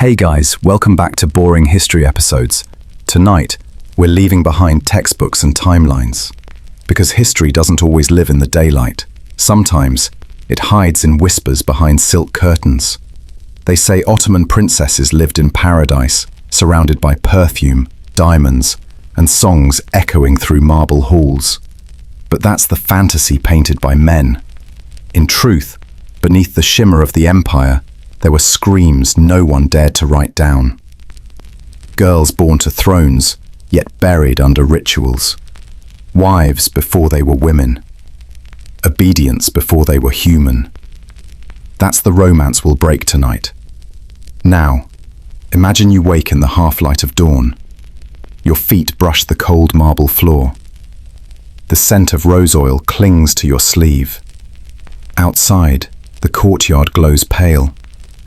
Hey guys, welcome back to Boring History Episodes. Tonight, we're leaving behind textbooks and timelines. Because history doesn't always live in the daylight. Sometimes, it hides in whispers behind silk curtains. They say Ottoman princesses lived in paradise, surrounded by perfume, diamonds, and songs echoing through marble halls. But that's the fantasy painted by men. In truth, beneath the shimmer of the empire, there were screams no one dared to write down. Girls born to thrones, yet buried under rituals. Wives before they were women. Obedience before they were human. That's the romance we'll break tonight. Now, imagine you wake in the half-light of dawn. Your feet brush the cold marble floor. The scent of rose oil clings to your sleeve. Outside, the courtyard glows pale,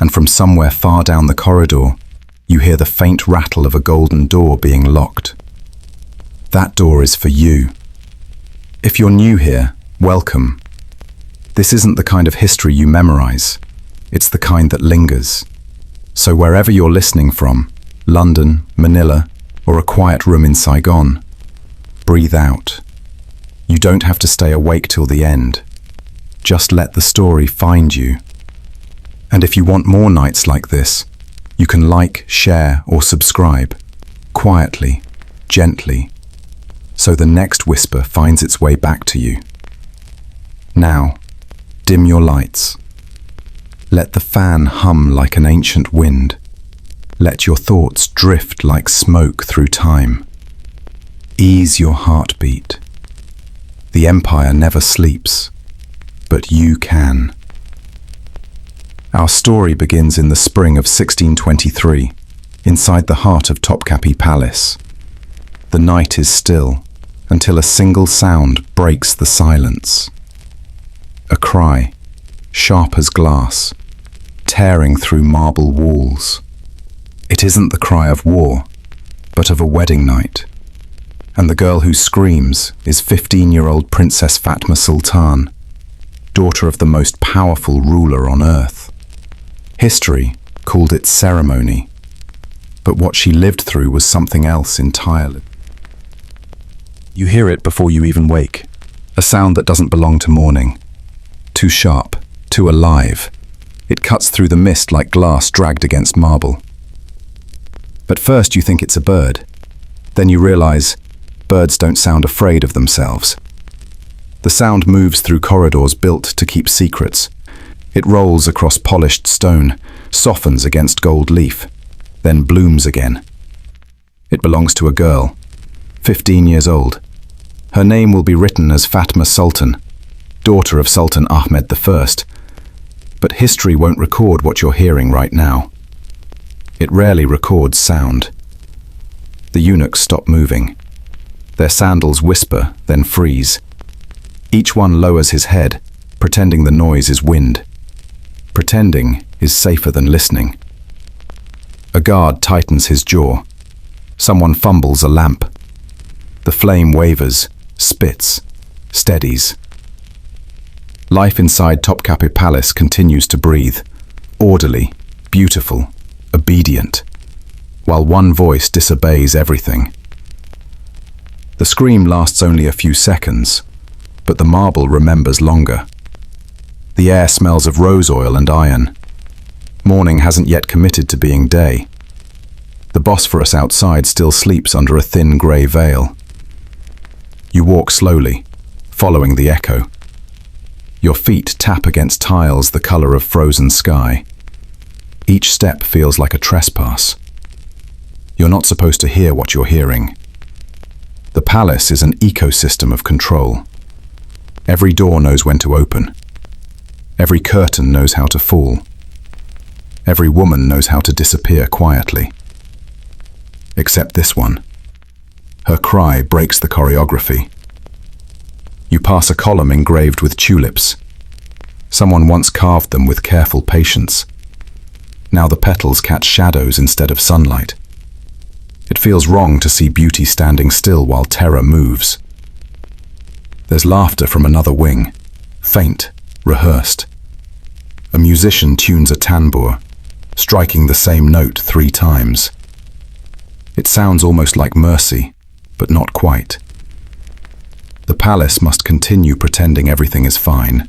and from somewhere far down the corridor, you hear the faint rattle of a golden door being locked. That door is for you. If you're new here, welcome. This isn't the kind of history you memorize. It's the kind that lingers. So wherever you're listening from, London, Manila, or a quiet room in Saigon, breathe out. You don't have to stay awake till the end. Just let the story find you. And if you want more nights like this, you can like, share, or subscribe, quietly, gently, so the next whisper finds its way back to you. Now, dim your lights. Let the fan hum like an ancient wind. Let your thoughts drift like smoke through time. Ease your heartbeat. The empire never sleeps, but you can. Our story begins in the spring of 1623, inside the heart of Topkapı Palace. The night is still, until a single sound breaks the silence. A cry, sharp as glass, tearing through marble walls. It isn't the cry of war, but of a wedding night. And the girl who screams is 15-year-old Princess Fatma Sultan, daughter of the most powerful ruler on earth. History called it ceremony, but what she lived through was something else entirely. You hear it before you even wake, a sound that doesn't belong to morning. Too sharp, too alive. It cuts through the mist like glass dragged against marble. At first you think it's a bird. Then you realize birds don't sound afraid of themselves. The sound moves through corridors built to keep secrets. It rolls across polished stone, softens against gold leaf, then blooms again. It belongs to a girl, 15 years old. Her name will be written as Fatma Sultan, daughter of Sultan Ahmed I. But history won't record what you're hearing right now. It rarely records sound. The eunuchs stop moving. Their sandals whisper, then freeze. Each one lowers his head, pretending the noise is wind. Pretending is safer than listening. A guard tightens his jaw. Someone fumbles a lamp. The flame wavers, spits, steadies. Life inside Topkapı Palace continues to breathe, orderly, beautiful, obedient, while one voice disobeys everything. The scream lasts only a few seconds, but the marble remembers longer. The air smells of rose oil and iron. Morning hasn't yet committed to being day. The Bosphorus outside still sleeps under a thin grey veil. You walk slowly, following the echo. Your feet tap against tiles the colour of frozen sky. Each step feels like a trespass. You're not supposed to hear what you're hearing. The palace is an ecosystem of control. Every door knows when to open. Every curtain knows how to fall. Every woman knows how to disappear quietly. Except this one. Her cry breaks the choreography. You pass a column engraved with tulips. Someone once carved them with careful patience. Now the petals catch shadows instead of sunlight. It feels wrong to see beauty standing still while terror moves. There's laughter from another wing, faint, rehearsed. A musician tunes a tambour, striking the same note 3 times. It sounds almost like mercy, but not quite. The palace must continue pretending everything is fine.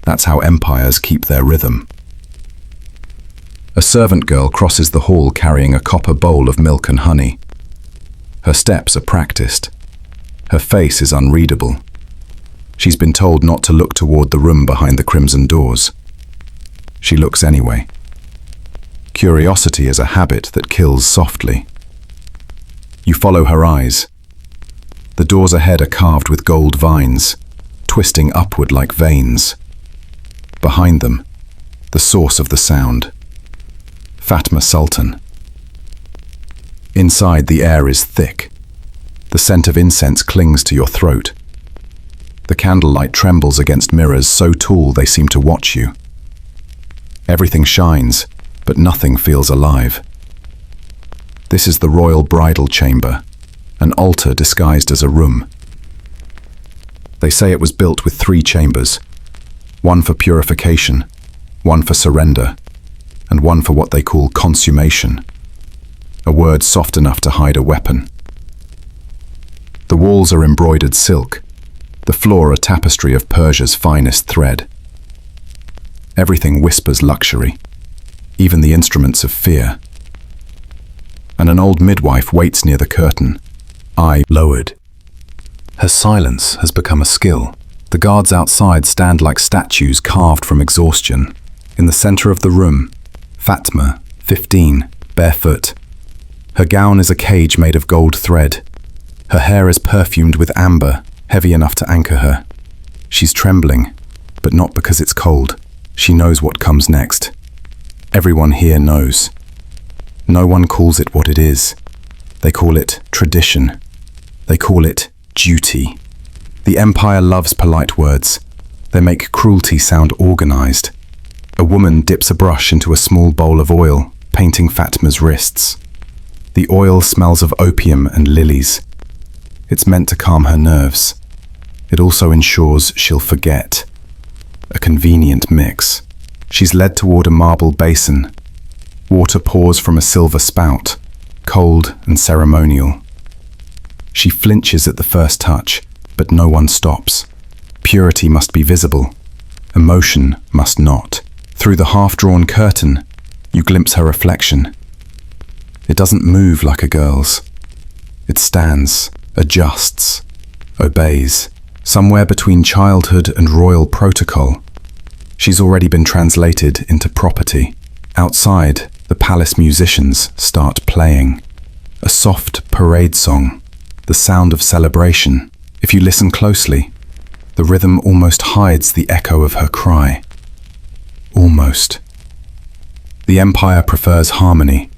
That's how empires keep their rhythm. A servant girl crosses the hall carrying a copper bowl of milk and honey. Her steps are practiced. Her face is unreadable. She's been told not to look toward the room behind the crimson doors. She looks anyway. Curiosity is a habit that kills softly. You follow her eyes. The doors ahead are carved with gold vines, twisting upward like veins. Behind them, the source of the sound. Fatma Sultan. Inside, the air is thick. The scent of incense clings to your throat. The candlelight trembles against mirrors so tall they seem to watch you. Everything shines, but nothing feels alive. This is the royal bridal chamber, an altar disguised as a room. They say it was built with 3 chambers, one for purification, one for surrender, and one for what they call consummation, a word soft enough to hide a weapon. The walls are embroidered silk, the floor a tapestry of Persia's finest thread. Everything whispers luxury, even the instruments of fear. And an old midwife waits near the curtain, eye lowered. Her silence has become a skill. The guards outside stand like statues carved from exhaustion. In the center of the room, Fatma, 15, barefoot. Her gown is a cage made of gold thread. Her hair is perfumed with amber, heavy enough to anchor her. She's trembling, but not because it's cold. She knows what comes next. Everyone here knows. No one calls it what it is. They call it tradition. They call it duty. The empire loves polite words. They make cruelty sound organized. A woman dips a brush into a small bowl of oil, painting Fatma's wrists. The oil smells of opium and lilies. It's meant to calm her nerves. It also ensures she'll forget. A convenient mix. She's led toward a marble basin. Water pours from a silver spout, cold and ceremonial. She flinches at the first touch, but no one stops. Purity must be visible. Emotion must not. Through the half-drawn curtain, you glimpse her reflection. It doesn't move like a girl's. It stands, adjusts, obeys. Somewhere between childhood and royal protocol, she's already been translated into property. Outside, the palace musicians start playing. A soft parade song, the sound of celebration. If you listen closely, the rhythm almost hides the echo of her cry. Almost. The empire prefers harmony.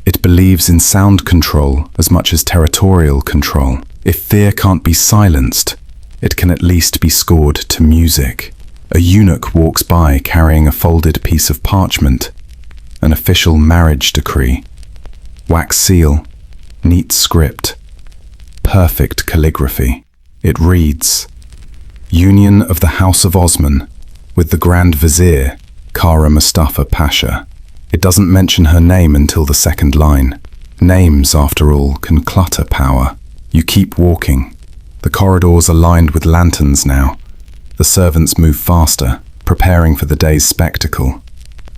It believes in sound control as much as territorial control. If fear can't be silenced, it can at least be scored to music. A eunuch walks by carrying a folded piece of parchment, an official marriage decree. Wax seal, neat script, perfect calligraphy. It reads, Union of the House of Osman with the Grand Vizier, Kara Mustafa Pasha. It doesn't mention her name until the second line. Names, after all, can clutter power. You keep walking. The corridors are lined with lanterns now. The servants move faster, preparing for the day's spectacle.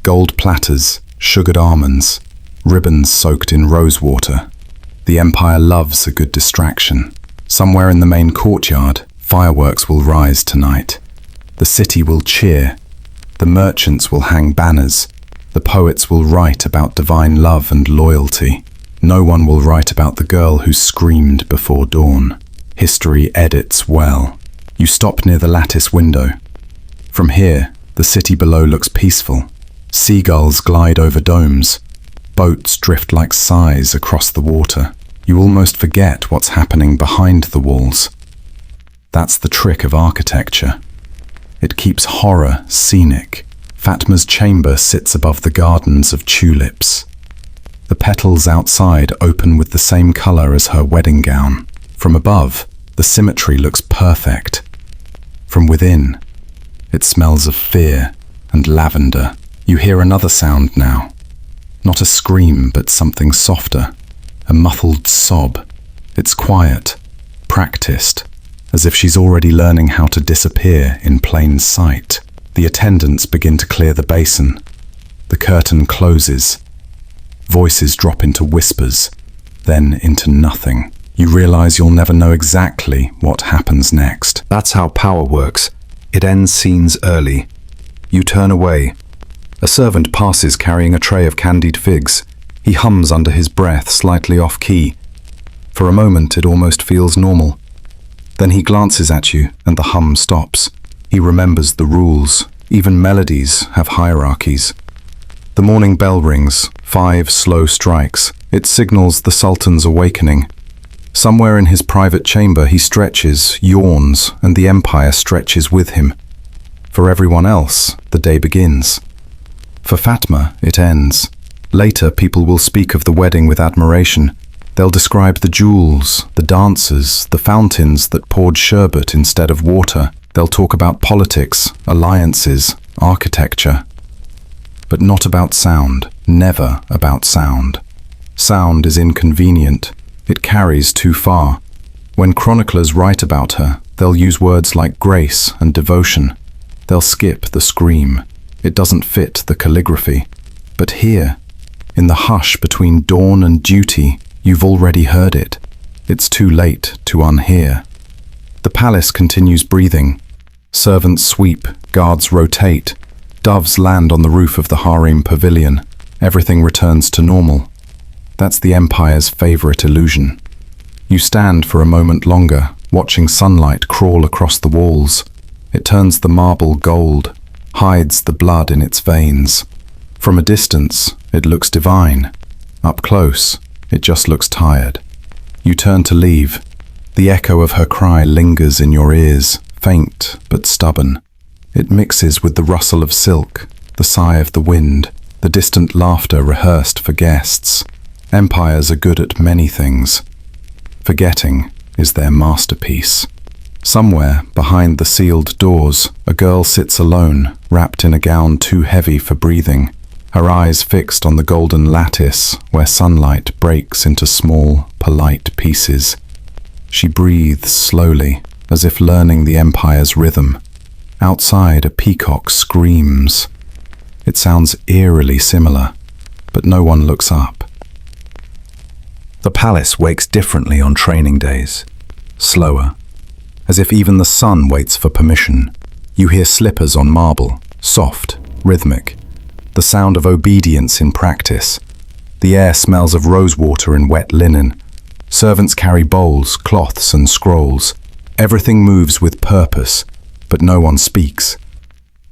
Gold platters, sugared almonds, ribbons soaked in rose water. The empire loves a good distraction. Somewhere in the main courtyard, fireworks will rise tonight. The city will cheer. The merchants will hang banners. The poets will write about divine love and loyalty. No one will write about the girl who screamed before dawn. History edits well. You stop near the lattice window. From here, the city below looks peaceful. Seagulls glide over domes. Boats drift like sighs across the water. You almost forget what's happening behind the walls. That's the trick of architecture. It keeps horror scenic. Fatma's chamber sits above the gardens of tulips. The petals outside open with the same color as her wedding gown. From above, the symmetry looks perfect. From within, it smells of fear and lavender. You hear another sound now, Not a scream, but something softer. A muffled sob. It's quiet, practiced, as if she's already learning how to disappear in plain sight. The attendants begin to clear the basin. The curtain closes. Voices drop into whispers, then into nothing. You realize you'll never know exactly what happens next. That's how power works. It ends scenes early. You turn away. A servant passes carrying a tray of candied figs. He hums under his breath, slightly off key. For a moment, it almost feels normal. Then he glances at you, and the hum stops. He remembers the rules. Even melodies have hierarchies. The morning bell rings, 5 slow strikes. It signals the Sultan's awakening. Somewhere in his private chamber, he stretches, yawns, and the empire stretches with him. For everyone else, the day begins. For Fatma, it ends. Later, people will speak of the wedding with admiration. They'll describe the jewels, the dancers, the fountains that poured sherbet instead of water. They'll talk about politics, alliances, architecture. But not about sound, never about sound. Sound is inconvenient. It carries too far. When chroniclers write about her, they'll use words like grace and devotion. They'll skip the scream. It doesn't fit the calligraphy. But here, in the hush between dawn and duty, you've already heard it. It's too late to unhear. The palace continues breathing. Servants sweep, guards rotate. Doves land on the roof of the harem pavilion. Everything returns to normal. That's the empire's favorite illusion. You stand for a moment longer, watching sunlight crawl across the walls. It turns the marble gold, hides the blood in its veins. From a distance, it looks divine. Up close, it just looks tired. You turn to leave. The echo of her cry lingers in your ears, faint but stubborn. It mixes with the rustle of silk, the sigh of the wind, the distant laughter rehearsed for guests. Empires are good at many things. Forgetting is their masterpiece. Somewhere, behind the sealed doors, a girl sits alone, wrapped in a gown too heavy for breathing, her eyes fixed on the golden lattice where sunlight breaks into small, polite pieces. She breathes slowly, as if learning the empire's rhythm. Outside, a peacock screams. It sounds eerily similar, but no one looks up. The palace wakes differently on training days, slower, as if even the sun waits for permission. You hear slippers on marble, soft, rhythmic, the sound of obedience in practice. The air smells of rosewater and wet linen. Servants carry bowls, cloths, and scrolls. Everything moves with purpose, but no one speaks.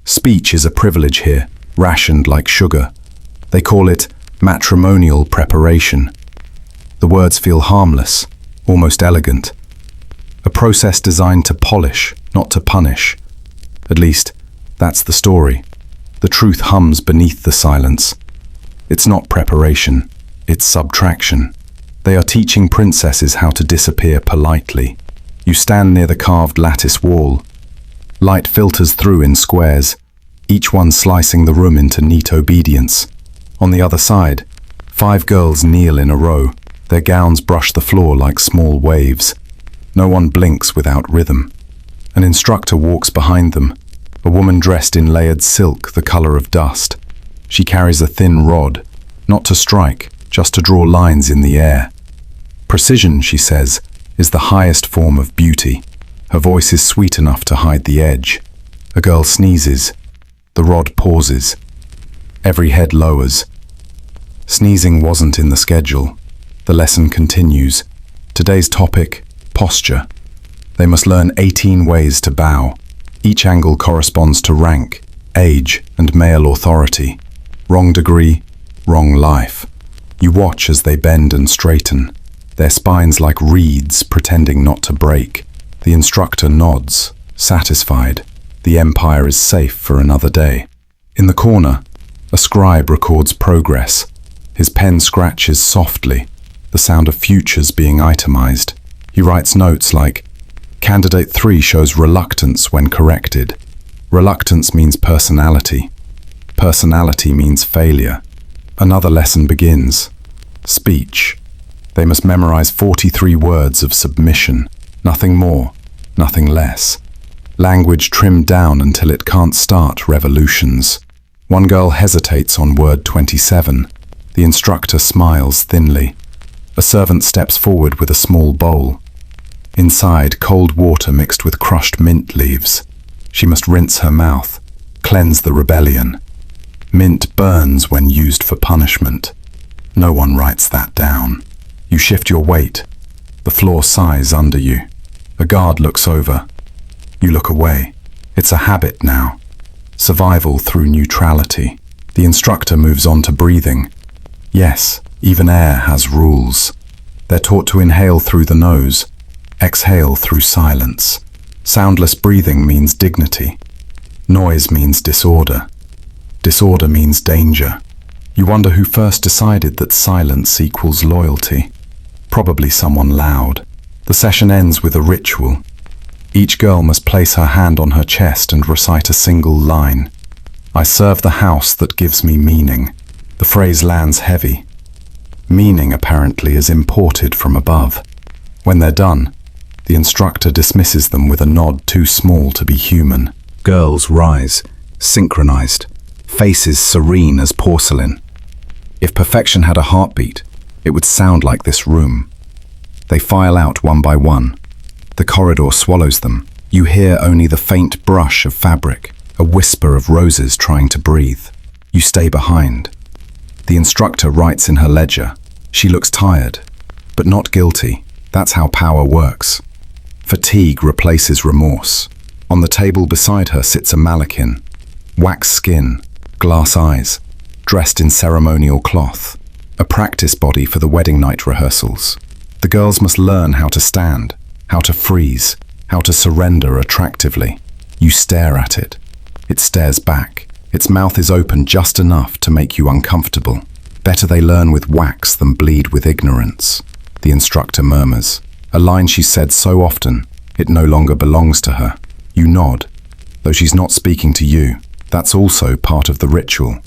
Speech is a privilege here, rationed like sugar. They call it matrimonial preparation. The words feel harmless, almost elegant. A process designed to polish, not to punish. At least, that's the story. The truth hums beneath the silence. It's not preparation, it's subtraction. They are teaching princesses how to disappear politely. You stand near the carved lattice wall. Light filters through in squares, each one slicing the room into neat obedience. On the other side, 5 girls kneel in a row. Their gowns brush the floor like small waves. No one blinks without rhythm. An instructor walks behind them, a woman dressed in layered silk the color of dust. She carries a thin rod, not to strike, just to draw lines in the air. Precision, she says, is the highest form of beauty. Her voice is sweet enough to hide the edge. A girl sneezes. The rod pauses. Every head lowers. Sneezing wasn't in the schedule. The lesson continues. Today's topic, posture. They must learn 18 ways to bow. Each angle corresponds to rank, age, and male authority. Wrong degree, wrong life. You watch as they bend and straighten, their spines like reeds pretending not to break. The instructor nods, satisfied. The empire is safe for another day. In the corner, a scribe records progress. His pen scratches softly, the sound of futures being itemized. He writes notes like, Candidate 3 shows reluctance when corrected. Reluctance means personality. Personality means failure. Another lesson begins. Speech. They must memorize 43 words of submission. Nothing more, nothing less. Language trimmed down until it can't start revolutions. One girl hesitates on word 27. The instructor smiles thinly. A servant steps forward with a small bowl. Inside, cold water mixed with crushed mint leaves. She must rinse her mouth, cleanse the rebellion. Mint burns when used for punishment. No one writes that down. You shift your weight. The floor sighs under you. A guard looks over. You look away. It's a habit now. Survival through neutrality. The instructor moves on to breathing. Yes, even air has rules. They're taught to inhale through the nose, exhale through silence. Soundless breathing means dignity. Noise means disorder. Disorder means danger. You wonder who first decided that silence equals loyalty. Probably someone loud. The session ends with a ritual. Each girl must place her hand on her chest and recite a single line. I serve the house that gives me meaning. The phrase lands heavy. Meaning, apparently, is imported from above. When they're done, the instructor dismisses them with a nod too small to be human. Girls rise, synchronized, faces serene as porcelain. If perfection had a heartbeat, it would sound like this room. They file out one by one. The corridor swallows them. You hear only the faint brush of fabric, a whisper of roses trying to breathe. You stay behind. The instructor writes in her ledger. She looks tired, but not guilty. That's how power works. Fatigue replaces remorse. On the table beside her sits a mannequin. Wax skin, glass eyes, dressed in ceremonial cloth. A practice body for the wedding night rehearsals. The girls must learn how to stand, how to freeze, how to surrender attractively. You stare at it. It stares back. Its mouth is open just enough to make you uncomfortable. Better they learn with wax than bleed with ignorance. The instructor murmurs. A line she's said so often, it no longer belongs to her. You nod, though she's not speaking to you. That's also part of the ritual.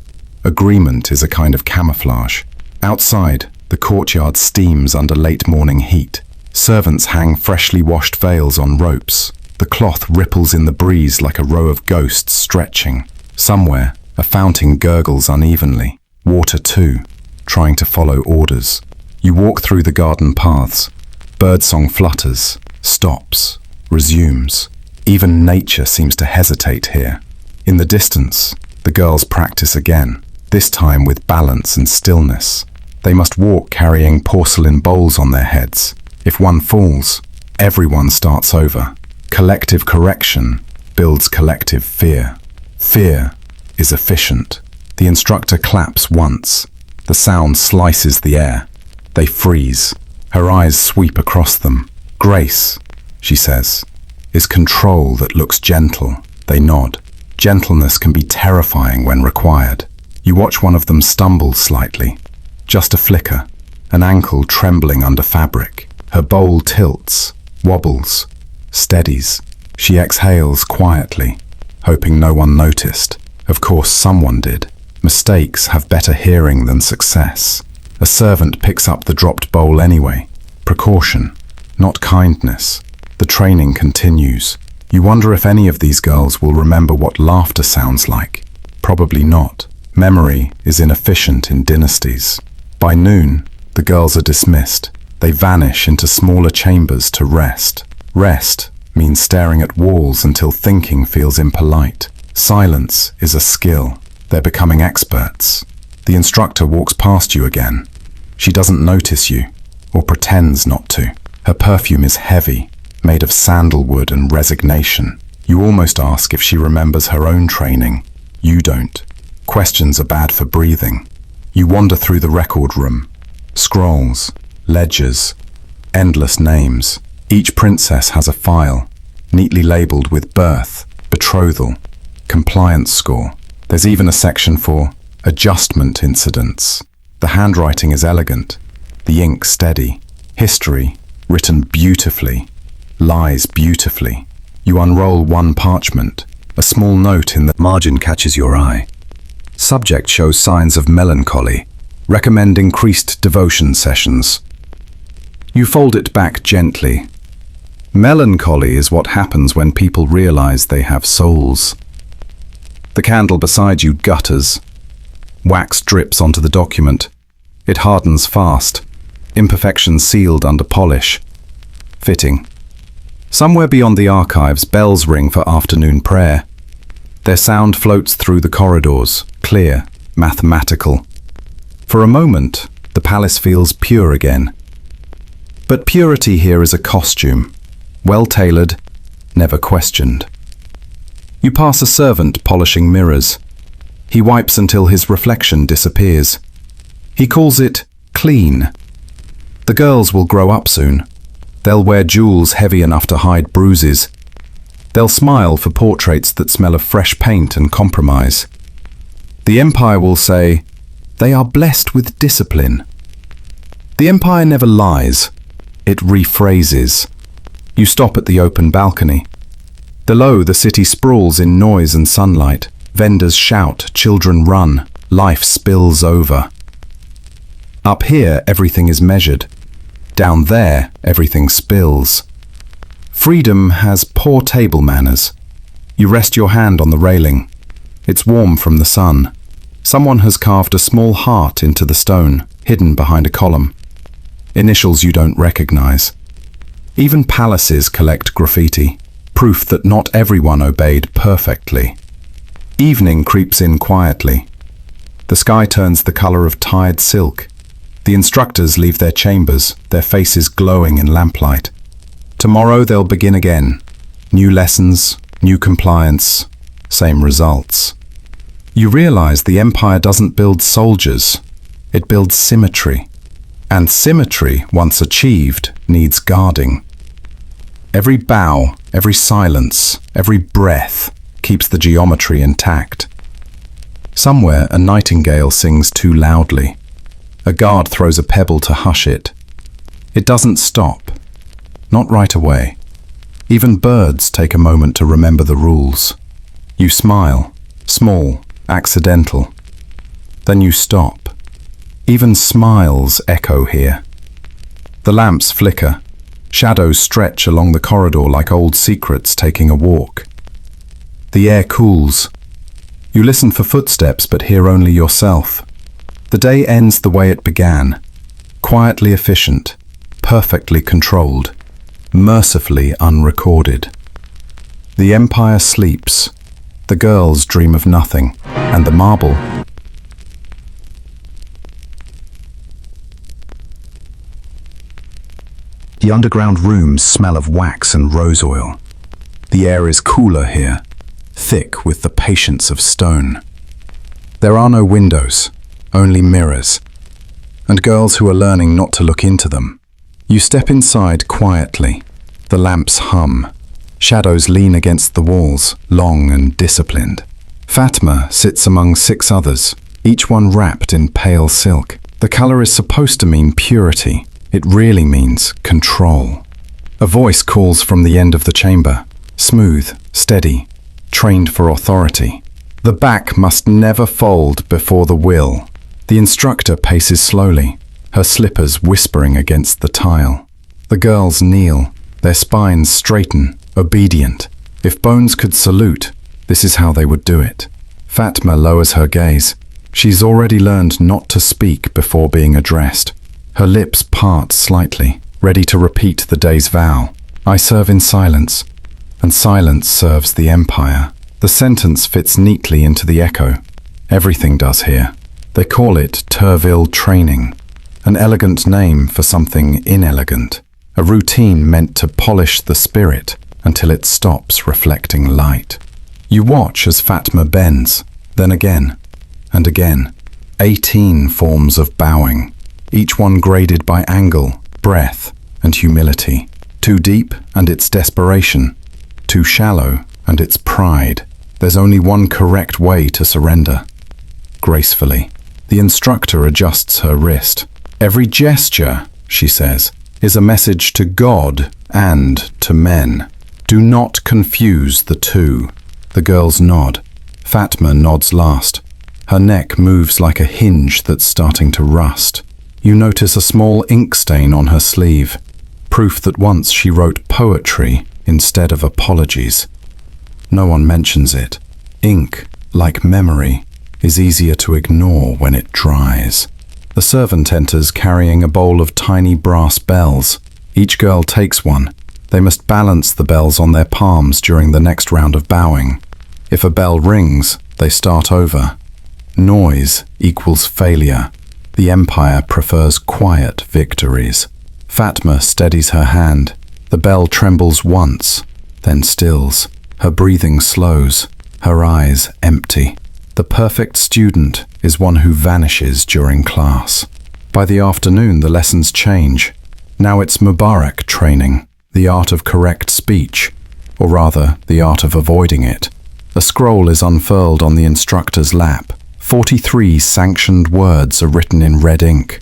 Agreement is a kind of camouflage. Outside, the courtyard steams under late morning heat. Servants hang freshly washed veils on ropes. The cloth ripples in the breeze like a row of ghosts stretching. Somewhere, a fountain gurgles unevenly. Water too, trying to follow orders. You walk through the garden paths. Birdsong flutters, stops, resumes. Even nature seems to hesitate here. In the distance, the girls practice again, this time with balance and stillness. They must walk carrying porcelain bowls on their heads. If one falls, everyone starts over. Collective correction builds collective fear. Fear is efficient. The instructor claps once. The sound slices the air. They freeze. Her eyes sweep across them. Grace, she says, is control that looks gentle. They nod. Gentleness can be terrifying when required. You watch one of them stumble slightly. Just a flicker, an ankle trembling under fabric. Her bowl tilts, wobbles, steadies. She exhales quietly, hoping no one noticed. Of course, someone did. Mistakes have better hearing than success. A servant picks up the dropped bowl anyway. Precaution, not kindness. The training continues. You wonder if any of these girls will remember what laughter sounds like. Probably not. Memory is inefficient in dynasties. By noon, the girls are dismissed. They vanish into smaller chambers to rest. Rest means staring at walls until thinking feels impolite. Silence is a skill. They're becoming experts. The instructor walks past you again. She doesn't notice you, or pretends not to. Her perfume is heavy, made of sandalwood and resignation. You almost ask if she remembers her own training. You don't. Questions are bad for breathing. You wander through the record room. Scrolls, ledgers, endless names. Each princess has a file, neatly labeled with birth, betrothal, compliance score. There's even a section for adjustment incidents. The handwriting is elegant, the ink steady. History, written beautifully, lies beautifully. You unroll one parchment. A small note in the margin catches your eye. Subject shows signs of melancholy. recommend increased devotion sessions. You fold it back gently. Melancholy is what happens when people realize they have souls. The candle beside you gutters. Wax drips onto the document. It hardens fast, imperfections sealed under polish. Fitting. Somewhere beyond the archives, bells ring for afternoon prayer. Their sound floats through the corridors, clear, mathematical. For a moment, the palace feels pure again. But purity here is a costume, well-tailored, never questioned. You pass a servant polishing mirrors. He wipes until his reflection disappears. He calls it clean. The girls will grow up soon. They'll wear jewels heavy enough to hide bruises. They'll smile for portraits that smell of fresh paint and compromise. The empire will say, they are blessed with discipline. The empire never lies. It rephrases. You stop at the open balcony. Below, the city sprawls in noise and sunlight. Vendors shout, children run, life spills over. Up here, everything is measured. Down there, everything spills. Freedom has poor table manners. You rest your hand on the railing. It's warm from the sun. Someone has carved a small heart into the stone, hidden behind a column. Initials you don't recognize. Even palaces collect graffiti, proof that not everyone obeyed perfectly. Evening creeps in quietly. The sky turns the color of tired silk. The instructors leave their chambers, their faces glowing in lamplight. Tomorrow they'll begin again. New lessons, new compliance, same results. You realize the empire doesn't build soldiers, it builds symmetry. And symmetry, once achieved, needs guarding. Every bow, every silence, every breath keeps the geometry intact. Somewhere a nightingale sings too loudly. A guard throws a pebble to hush it. It doesn't stop. Not right away. Even birds take a moment to remember the rules. You smile, small, accidental. Then you stop. Even smiles echo here. The lamps flicker. Shadows stretch along the corridor like old secrets taking a walk. The air cools. You listen for footsteps but hear only yourself. The day ends the way it began. Quietly efficient, perfectly controlled, mercifully unrecorded. The empire sleeps. The girls dream of nothing, and the marble. The underground rooms smell of wax and rose oil. The air is cooler here, thick with the patience of stone. There are no windows, only mirrors, and girls who are learning not to look into them. You step inside quietly. The lamps hum. Shadows lean against the walls, long and disciplined. Fatma sits among 6 others, each one wrapped in pale silk. The color is supposed to mean purity. It really means control. A voice calls from the end of the chamber, smooth, steady, trained for authority. The back must never fold before the will. The instructor paces slowly, her slippers whispering against the tile. The girls kneel, their spines straighten, obedient. If bones could salute, this is how they would do it. Fatma lowers her gaze. She's already learned not to speak before being addressed. Her lips part slightly, ready to repeat the day's vow. I serve in silence, and silence serves the empire. The sentence fits neatly into the echo. Everything does here. They call it Turville training, an elegant name for something inelegant, a routine meant to polish the spirit until it stops reflecting light. You watch as Fatma bends, then again, and again. 18 forms of bowing, each one graded by angle, breath, and humility. Too deep, and it's desperation. Too shallow, and it's pride. There's only one correct way to surrender. Gracefully. The instructor adjusts her wrist. Every gesture, she says, is a message to God and to men. Do not confuse the two. The girls nod. Fatma nods last. Her neck moves like a hinge that's starting to rust. You notice a small ink stain on her sleeve, proof that once she wrote poetry instead of apologies. No one mentions it. Ink, like memory, is easier to ignore when it dries. The servant enters carrying a bowl of tiny brass bells. Each girl takes one. They must balance the bells on their palms during the next round of bowing. If a bell rings, they start over. Noise equals failure. The empire prefers quiet victories. Fatma steadies her hand. The bell trembles once, then stills. Her breathing slows, her eyes empty. The perfect student is one who vanishes during class. By the afternoon, the lessons change. Now it's Mubarak training, the art of correct speech, or rather, the art of avoiding it. A scroll is unfurled on the instructor's lap. 43 sanctioned words are written in red ink.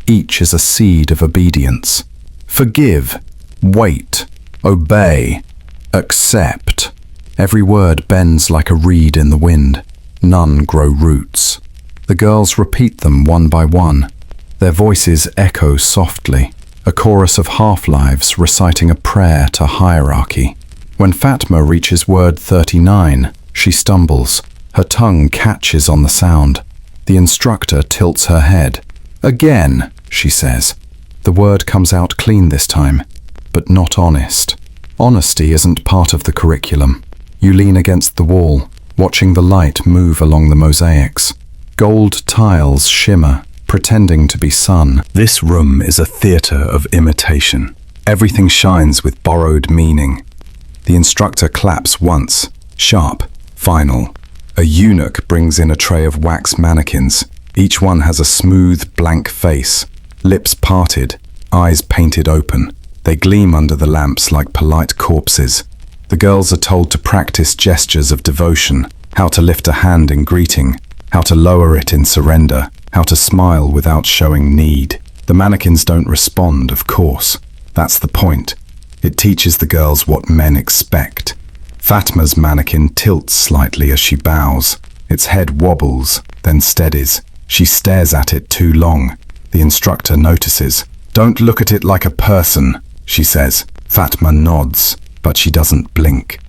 Each is a seed of obedience. Forgive, wait, obey, accept. Every word bends like a reed in the wind. None grow roots. The girls repeat them one by one. Their voices echo softly, a chorus of half-lives reciting a prayer to hierarchy. When Fatma reaches word 39, she stumbles. Her tongue catches on the sound. The instructor tilts her head. Again, she says. The word comes out clean this time, but not honest. Honesty isn't part of the curriculum. You lean against the wall, watching the light move along the mosaics. Gold tiles shimmer, pretending to be sun. This room is a theater of imitation. Everything shines with borrowed meaning. The instructor claps once, sharp, final. A eunuch brings in a tray of wax mannequins. Each one has a smooth, blank face, lips parted, eyes painted open. They gleam under the lamps like polite corpses. The girls are told to practice gestures of devotion, how to lift a hand in greeting, how to lower it in surrender, how to smile without showing need. The mannequins don't respond, of course. That's the point. It teaches the girls what men expect. Fatma's mannequin tilts slightly as she bows. Its head wobbles, then steadies. She stares at it too long. The instructor notices. "Don't look at it like a person," she says. Fatma nods, but she doesn't blink.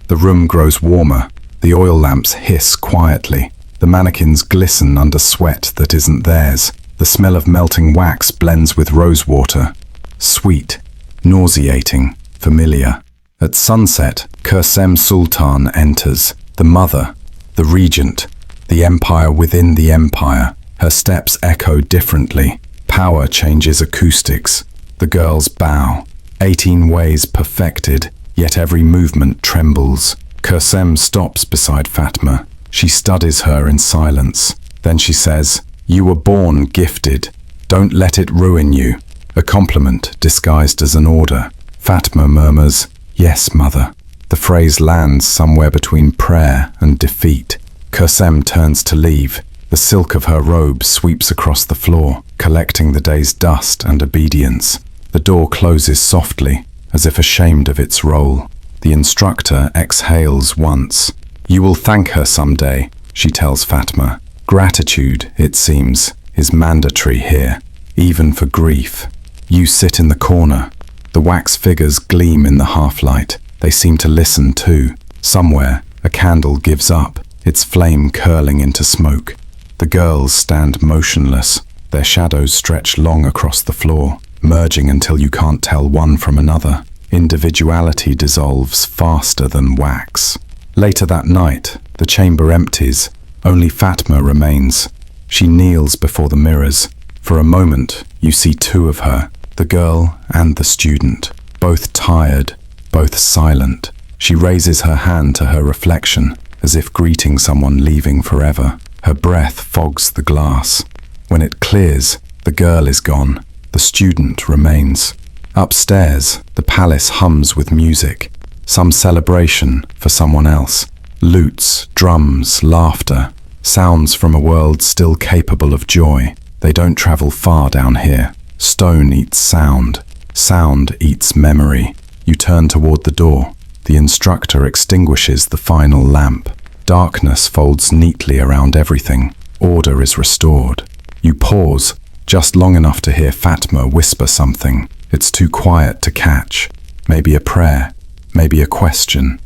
The room grows warmer. The oil lamps hiss quietly. The mannequins glisten under sweat that isn't theirs. The smell of melting wax blends with rosewater. Sweet, nauseating, familiar. At sunset, Princess Sultan enters. The mother, the regent, the empire within the empire. Her steps echo differently. Power changes acoustics. The girls bow. 18 ways perfected, yet every movement trembles. Princess stops beside Fatma. She studies her in silence. Then she says, "You were born gifted. Don't let it ruin you." A compliment disguised as an order. Fatma murmurs, "Yes, mother." The phrase lands somewhere between prayer and defeat. Princess turns to leave. The silk of her robe sweeps across the floor, collecting the day's dust and obedience. The door closes softly, as if ashamed of its role. The instructor exhales once. "You will thank her someday," she tells Fatma. Gratitude, it seems, is mandatory here, even for grief. You sit in the corner. The wax figures gleam in the half-light. They seem to listen too. Somewhere, a candle gives up, its flame curling into smoke. The girls stand motionless. Their shadows stretch long across the floor, merging until you can't tell one from another. Individuality dissolves faster than wax. Later that night, the chamber empties. Only Fatma remains. She kneels before the mirrors. For a moment, you see two of her, the girl and the student, both tired, both silent. She raises her hand to her reflection, as if greeting someone leaving forever. Her breath fogs the glass. When it clears, the girl is gone. The student remains. Upstairs, the palace hums with music. Some celebration for someone else. Lutes, drums, laughter. Sounds from a world still capable of joy. They don't travel far down here. Stone eats sound. Sound eats memory. You turn toward the door. The instructor extinguishes the final lamp. Darkness folds neatly around everything. order is restored. You pause, just long enough to hear Fatma whisper something. It's too quiet to catch. Maybe a prayer, maybe a question,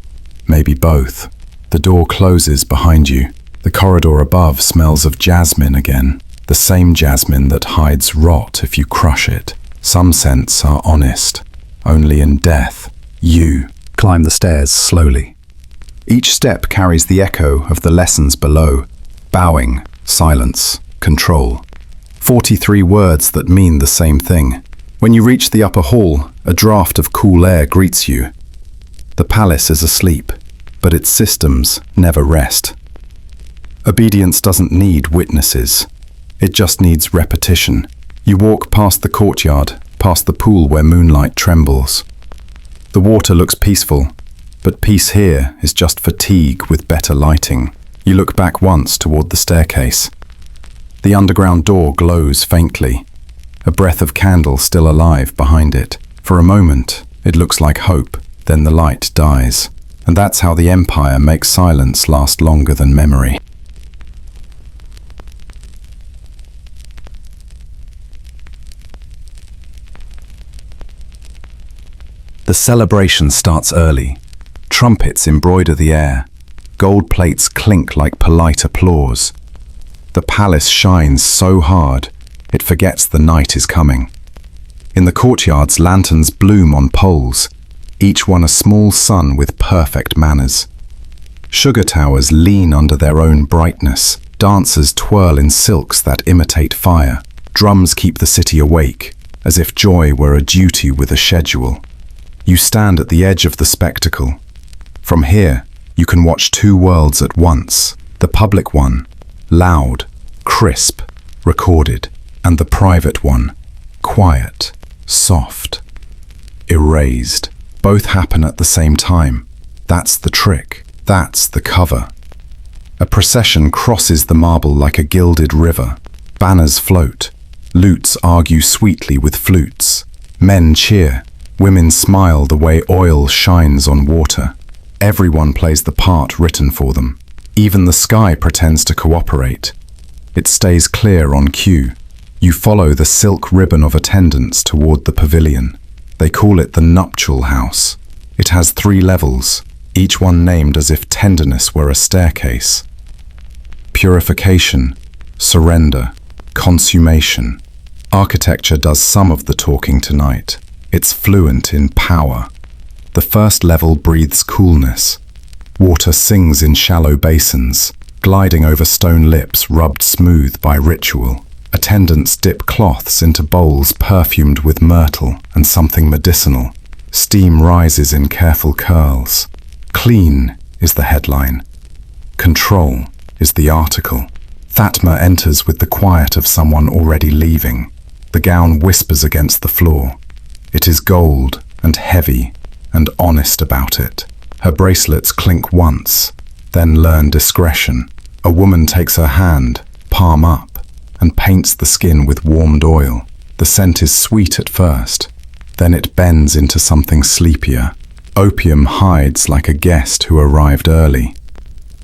maybe both. The door closes behind you. The corridor above smells of jasmine again, the same jasmine that hides rot if you crush it. Some scents are honest. Only in death, you climb the stairs slowly. Each step carries the echo of the lessons below. Bowing, silence, control. 43 words that mean the same thing. When you reach the upper hall, a draft of cool air greets you. The palace is asleep, but its systems never rest. Obedience doesn't need witnesses. It just needs repetition. You walk past the courtyard, past the pool where moonlight trembles. The water looks peaceful, but peace here is just fatigue with better lighting. You look back once toward the staircase. The underground door glows faintly, a breath of candle still alive behind it. For a moment, it looks like hope, then the light dies. And that's how the Empire makes silence last longer than memory. The celebration starts early. Trumpets embroider the air. Gold plates clink like polite applause. The palace shines so hard, it forgets the night is coming. In the courtyards, lanterns bloom on poles, each one a small sun with perfect manners. Sugar towers lean under their own brightness. Dancers twirl in silks that imitate fire. Drums keep the city awake, as if joy were a duty with a schedule. You stand at the edge of the spectacle. From here, you can watch two worlds at once. The public one, loud, crisp, recorded, and the private one, quiet, soft, erased. Both happen at the same time. That's the trick. That's the cover. A procession crosses the marble like a gilded river. Banners float. Lutes argue sweetly with flutes. Men cheer. Women smile the way oil shines on water. Everyone plays the part written for them. Even the sky pretends to cooperate. It stays clear on cue. You follow the silk ribbon of attendants toward the pavilion. They call it the nuptial house. It has 3 levels, each one named as if tenderness were a staircase. Purification, surrender, consummation. Architecture does some of the talking tonight. It's fluent in power. The first level breathes coolness. Water sings in shallow basins, gliding over stone lips rubbed smooth by ritual. Attendants dip cloths into bowls perfumed with myrtle and something medicinal. Steam rises in careful curls. Clean is the headline. Control is the article. Fatma enters with the quiet of someone already leaving. The gown whispers against the floor. It is gold and heavy and honest about it. Her bracelets clink once, then learn discretion. A woman takes her hand, palm up, and paints the skin with warmed oil. The scent is sweet at first, then it bends into something sleepier. Opium hides like a guest who arrived early.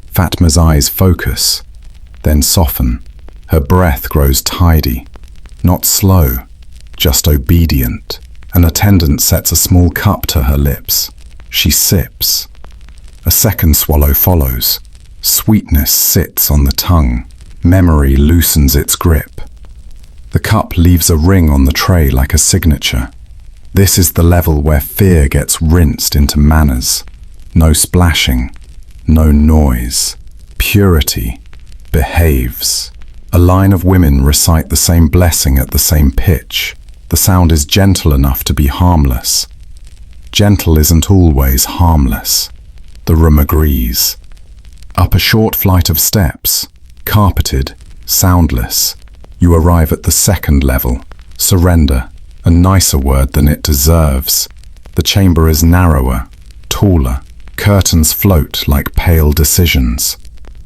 Fatma's eyes focus, then soften. Her breath grows tidy, not slow, just obedient. An attendant sets a small cup to her lips. She sips. A second swallow follows. Sweetness sits on the tongue. Memory loosens its grip. The cup leaves a ring on the tray like a signature. This is the level where fear gets rinsed into manners. No splashing, no noise. Purity behaves. A line of women recite the same blessing at the same pitch. The sound is gentle enough to be harmless. Gentle isn't always harmless. The room agrees. Up a short flight of steps, carpeted, soundless, you arrive at the second level. Surrender, a nicer word than it deserves. The chamber is narrower, taller. Curtains float like pale decisions.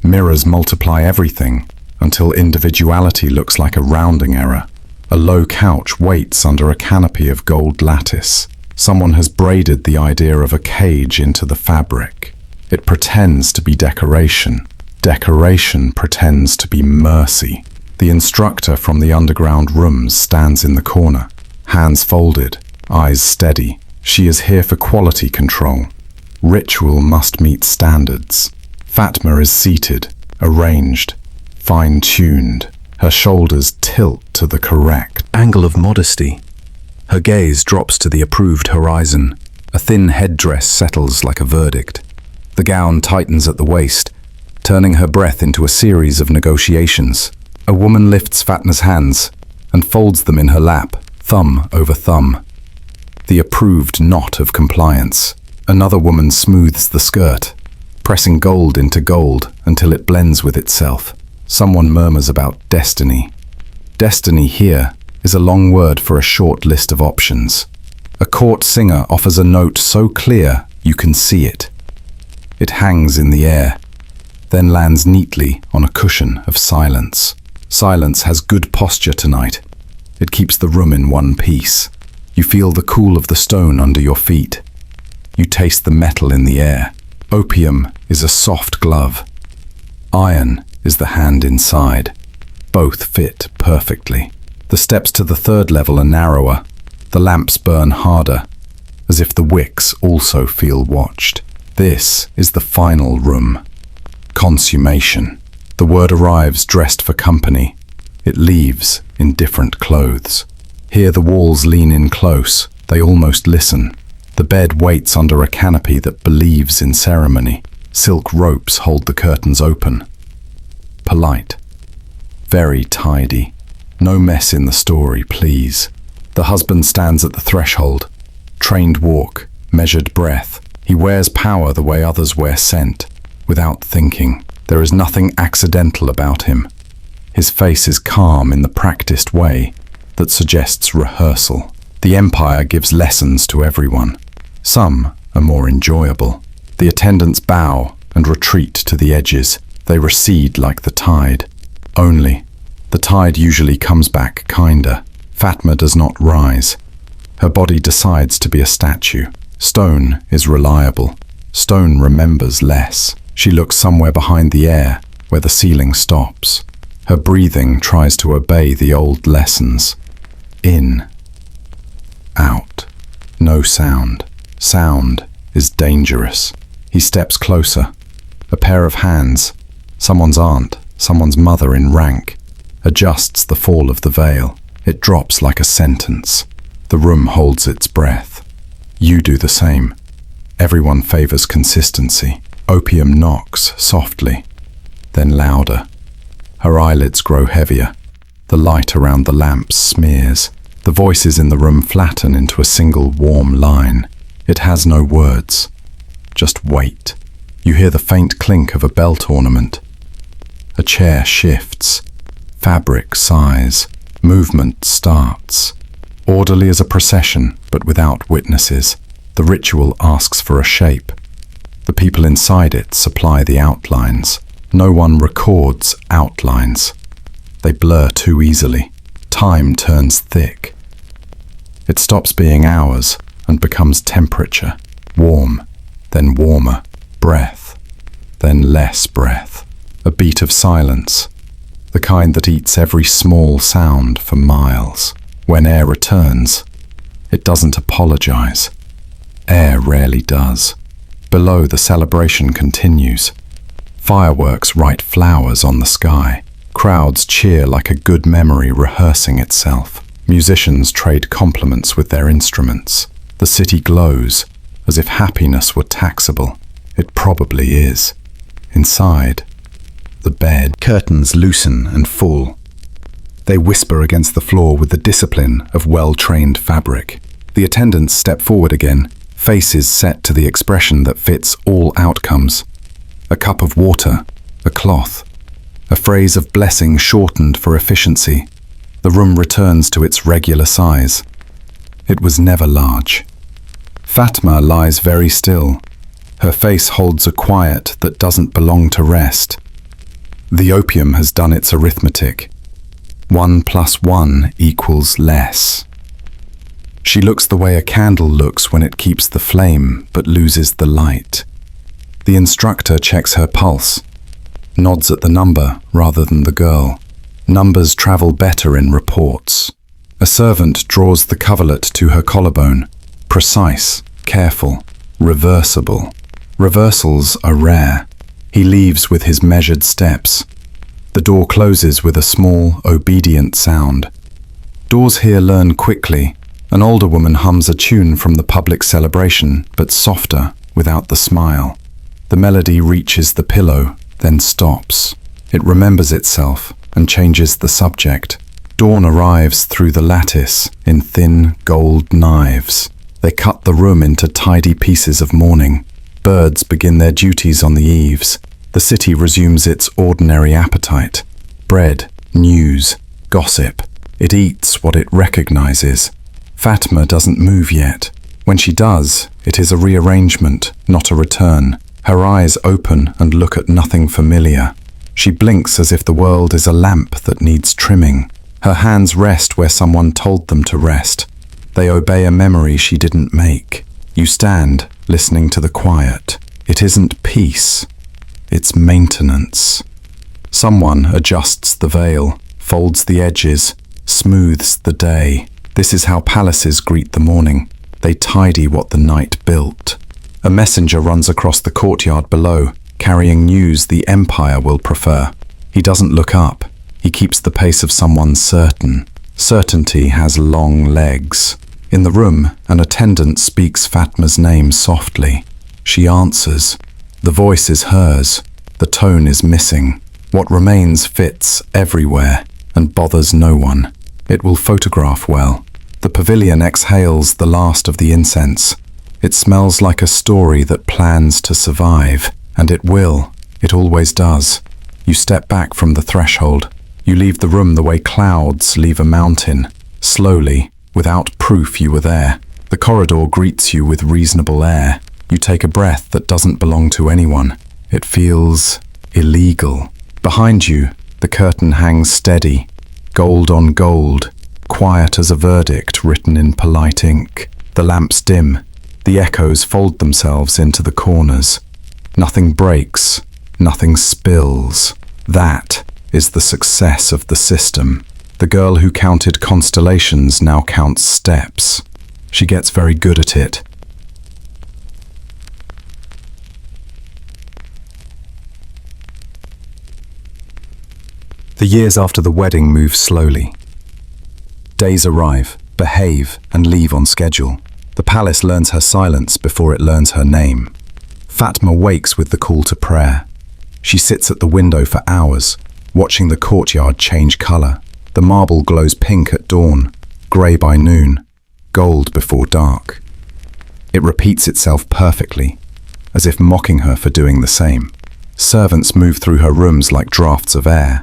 Mirrors multiply everything until individuality looks like a rounding error. A low couch waits under a canopy of gold lattice. Someone has braided the idea of a cage into the fabric. It pretends to be decoration, Decoration pretends to be mercy. The instructor from the underground rooms stands in the corner, hands folded, eyes steady. She is here for quality control. Ritual must meet standards. Fatma is seated, arranged, fine-tuned. Her shoulders tilt to the correct angle of modesty. Her gaze drops to the approved horizon. A thin headdress settles like a verdict. The gown tightens at the waist, turning her breath into a series of negotiations. A woman lifts Fatma's hands and folds them in her lap, thumb over thumb. The approved knot of compliance. Another woman smooths the skirt, pressing gold into gold until it blends with itself. Someone murmurs about destiny. Destiny here is a long word for a short list of options. A court singer offers a note so clear you can see it. It hangs in the air, then lands neatly on a cushion of silence. Silence has good posture tonight. It keeps the room in one piece. You feel the cool of the stone under your feet. You taste the metal in the air. Opium is a soft glove. Iron is the hand inside. Both fit perfectly. The steps to the third level are narrower. The lamps burn harder, as if the wicks also feel watched. This is the final room. Consummation. The word arrives dressed for company. It leaves in different clothes. Here the walls lean in close. They almost listen. The bed waits under a canopy that believes in ceremony. Silk ropes hold the curtains open. Polite. Very tidy. No mess in the story, please. The husband stands at the threshold. Trained walk, measured breath. He wears power the way others wear scent, without thinking. There is nothing accidental about him. His face is calm in the practiced way that suggests rehearsal. The empire gives lessons to everyone. Some are more enjoyable. The attendants bow and retreat to the edges. They recede like the tide. Only, the tide usually comes back kinder. Fatma does not rise. Her body decides to be a statue. Stone is reliable. Stone remembers less. She looks somewhere behind the air, where the ceiling stops. Her breathing tries to obey the old lessons. In. Out. No sound. Sound is dangerous. He steps closer. A pair of hands, someone's aunt, someone's mother in rank, adjusts the fall of the veil. It drops like a sentence. The room holds its breath. You do the same. Everyone favors consistency. Opium knocks softly, then louder. Her eyelids grow heavier. The light around the lamps smears. The voices in the room flatten into a single warm line. It has no words, just weight. You hear the faint clink of a belt ornament. A chair shifts. Fabric sighs. Movement starts. Orderly as a procession, but without witnesses. The ritual asks for a shape. The people inside it supply the outlines. No one records outlines. They blur too easily. Time turns thick. It stops being hours and becomes temperature. Warm, then warmer. Breath, then less breath. A beat of silence. The kind that eats every small sound for miles. When air returns, it doesn't apologize. Air rarely does. Below, the celebration continues. Fireworks write flowers on the sky. Crowds cheer like a good memory rehearsing itself. Musicians trade compliments with their instruments. The city glows, as if happiness were taxable. It probably is. Inside, the bed curtains loosen and fall. They whisper against the floor with the discipline of well-trained fabric. The attendants step forward again, faces set to the expression that fits all outcomes. A cup of water, a cloth, a phrase of blessing shortened for efficiency. The room returns to its regular size. It was never large. Fatma lies very still. Her face holds a quiet that doesn't belong to rest. The opium has done its arithmetic. 1 + 1 = less. She looks the way a candle looks when it keeps the flame but loses the light. The instructor checks her pulse. nods at the number rather than the girl. Numbers travel better in reports. A servant draws the coverlet to her collarbone. Precise, careful, reversible. Reversals are rare. He leaves with his measured steps. The door closes with a small, obedient sound. Doors here learn quickly. An older woman hums a tune from the public celebration, but softer, without the smile. The melody reaches the pillow, then stops. It remembers itself and changes the subject. Dawn arrives through the lattice in thin gold knives. They cut the room into tidy pieces of mourning. Birds begin their duties on the eaves. The city resumes its ordinary appetite. Bread, news, gossip. It eats what it recognizes. Fatma doesn't move yet. When she does, it is a rearrangement, not a return. Her eyes open and look at nothing familiar. She blinks as if the world is a lamp that needs trimming. Her hands rest where someone told them to rest. They obey a memory she didn't make. You stand, listening to the quiet. It isn't peace. It's maintenance. Someone adjusts the veil, folds the edges, smooths the day. This is how palaces greet the morning. They tidy what the night built. A messenger runs across the courtyard below, carrying news the empire will prefer. He doesn't look up. He keeps the pace of someone certain. Certainty has long legs. In the room, an attendant speaks Fatma's name softly. She answers. The voice is hers. The tone is missing. What remains fits everywhere and bothers no one. It will photograph well. The pavilion exhales the last of the incense. It smells like a story that plans to survive, and it will. It always does. You step back from the threshold. You leave the room the way clouds leave a mountain. Slowly, without proof you were there. The corridor greets you with reasonable air. You take a breath that doesn't belong to anyone. It feels illegal. Behind you, the curtain hangs steady. Gold on gold. Quiet as a verdict written in polite ink. The lamps dim. The echoes fold themselves into the corners. Nothing breaks. Nothing spills. That is the success of the system. The girl who counted constellations now counts steps. She gets very good at it. The years after the wedding move slowly. Days arrive, behave, and leave on schedule. The palace learns her silence before it learns her name. Fatma wakes with the call to prayer. She sits at the window for hours, watching the courtyard change color. The marble glows pink at dawn, grey by noon, gold before dark. It repeats itself perfectly, as if mocking her for doing the same. Servants move through her rooms like drafts of air.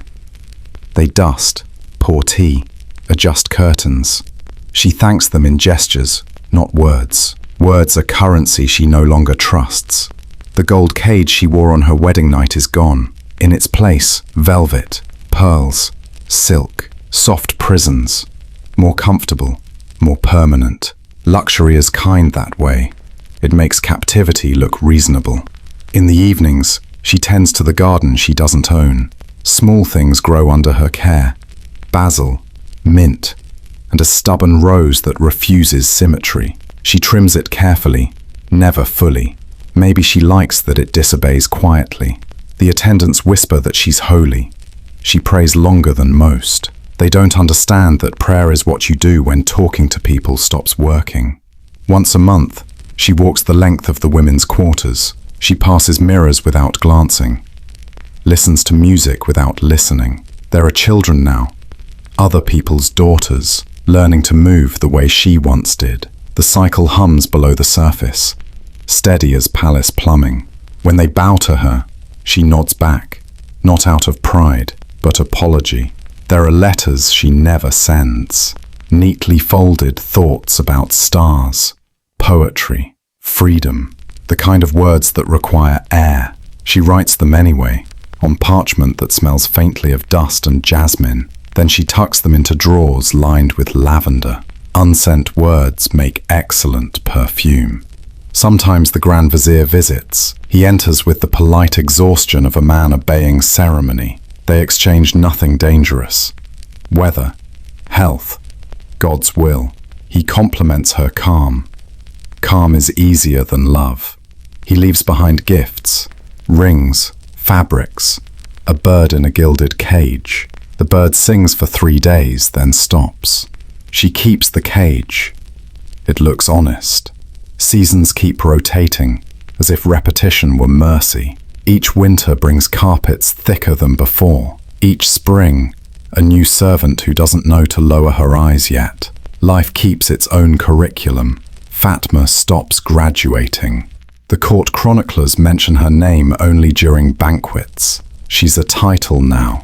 They dust, pour tea, adjust curtains. She thanks them in gestures, not words. Words are currency she no longer trusts. The gold cage she wore on her wedding night is gone. In its place, velvet, pearls, silk, soft prisons. More comfortable, more permanent. Luxury is kind that way. It makes captivity look reasonable. In the evenings, she tends to the garden she doesn't own. Small things grow under her care. Basil, mint, and a stubborn rose that refuses symmetry. She trims it carefully, never fully. Maybe she likes that it disobeys quietly. The attendants whisper that she's holy. She prays longer than most. They don't understand that prayer is what you do when talking to people stops working. Once a month, she walks the length of the women's quarters. She passes mirrors without glancing. Listens to music without listening. There are children now. Other people's daughters, learning to move the way she once did. The cycle hums below the surface, steady as palace plumbing. When they bow to her, she nods back, not out of pride, but apology. There are letters she never sends, neatly folded thoughts about stars, poetry, freedom, the kind of words that require air. She writes them anyway, on parchment that smells faintly of dust and jasmine. Then she tucks them into drawers lined with lavender. Unsent words make excellent perfume. Sometimes the Grand Vizier visits. He enters with the polite exhaustion of a man obeying ceremony. They exchange nothing dangerous. Weather, health, God's will. He compliments her calm. Calm is easier than love. He leaves behind gifts, rings, fabrics, a bird in a gilded cage. The bird sings for 3 days, then stops. She keeps the cage. It looks honest. Seasons keep rotating, as if repetition were mercy. Each winter brings carpets thicker than before. Each spring, a new servant who doesn't know to lower her eyes yet. Life keeps its own curriculum. Fatma stops graduating. The court chroniclers mention her name only during banquets. She's a title now,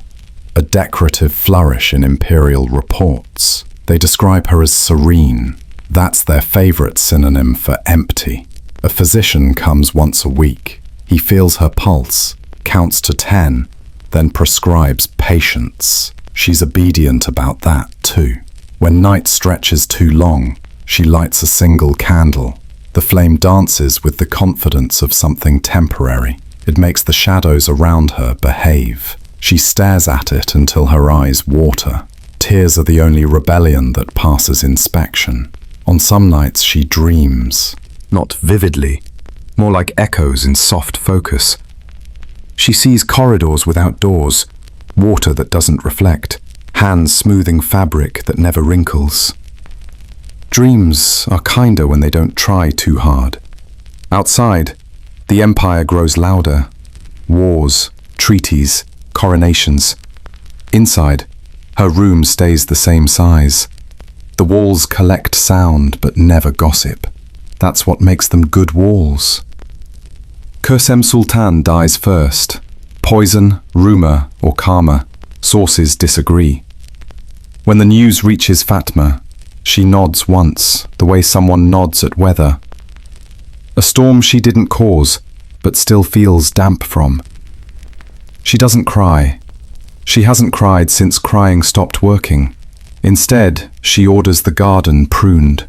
a decorative flourish in imperial reports. They describe her as serene. That's their favorite synonym for empty. A physician comes once a week. He feels her pulse, counts to 10, then prescribes patience. She's obedient about that too. When night stretches too long, she lights a single candle. The flame dances with the confidence of something temporary. It makes the shadows around her behave. She stares at it until her eyes water. Tears are the only rebellion that passes inspection. On some nights she dreams. Not vividly, more like echoes in soft focus. She sees corridors without doors, water that doesn't reflect, hands smoothing fabric that never wrinkles. Dreams are kinder when they don't try too hard. Outside, the empire grows louder. Wars, treaties, coronations. Inside, her room stays the same size. The walls collect sound but never gossip. That's what makes them good walls. Princess Sultan dies first. Poison, rumor, or karma. Sources disagree. When the news reaches Fatma, she nods once, the way someone nods at weather. A storm she didn't cause, but still feels damp from. She doesn't cry. She hasn't cried since crying stopped working. Instead, she orders the garden pruned.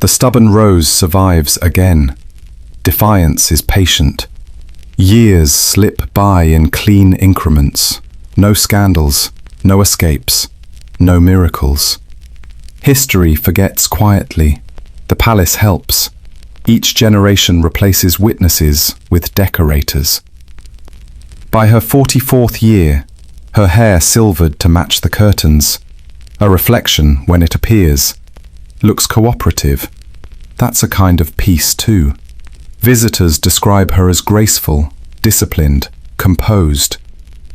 The stubborn rose survives again. Defiance is patient. Years slip by in clean increments. No scandals, no escapes, no miracles. History forgets quietly. The palace helps. Each generation replaces witnesses with decorators. By her 44th year, her hair silvered to match the curtains. A reflection, when it appears, looks cooperative. That's a kind of peace too. Visitors describe her as graceful, disciplined, composed.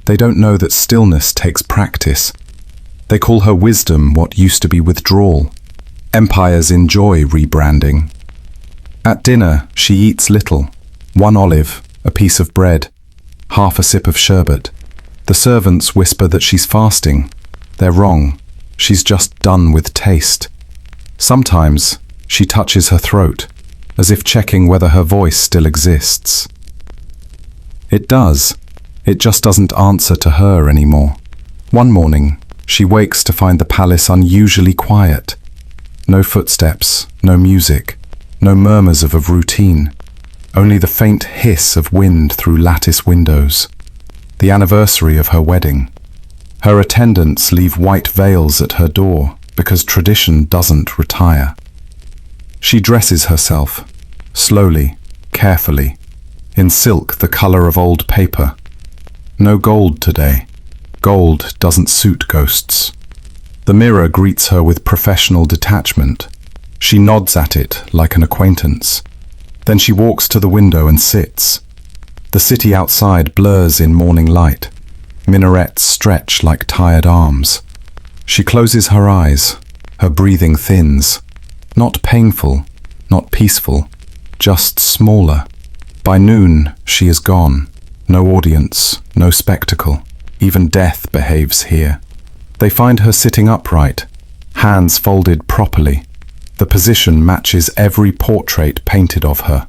They don't know that stillness takes practice. They call her wisdom what used to be withdrawal. Empires enjoy rebranding. At dinner, she eats little. 1 olive, a piece of bread, half a sip of sherbet. The servants whisper that she's fasting. They're wrong. She's just done with taste. Sometimes, she touches her throat, as if checking whether her voice still exists. It does. It just doesn't answer to her anymore. One morning, she wakes to find the palace unusually quiet. No footsteps, no music, no murmurs of a routine. Only the faint hiss of wind through lattice windows. The anniversary of her wedding. Her attendants leave white veils at her door because tradition doesn't retire. She dresses herself, slowly, carefully, in silk the color of old paper. No gold today. Gold doesn't suit ghosts. The mirror greets her with professional detachment. She nods at it like an acquaintance. Then she walks to the window and sits. The city outside blurs in morning light. Minarets stretch like tired arms. She closes her eyes. Her breathing thins. Not painful, not peaceful, just smaller. By noon, she is gone. No audience, no spectacle. Even death behaves here. They find her sitting upright, hands folded properly. The position matches every portrait painted of her.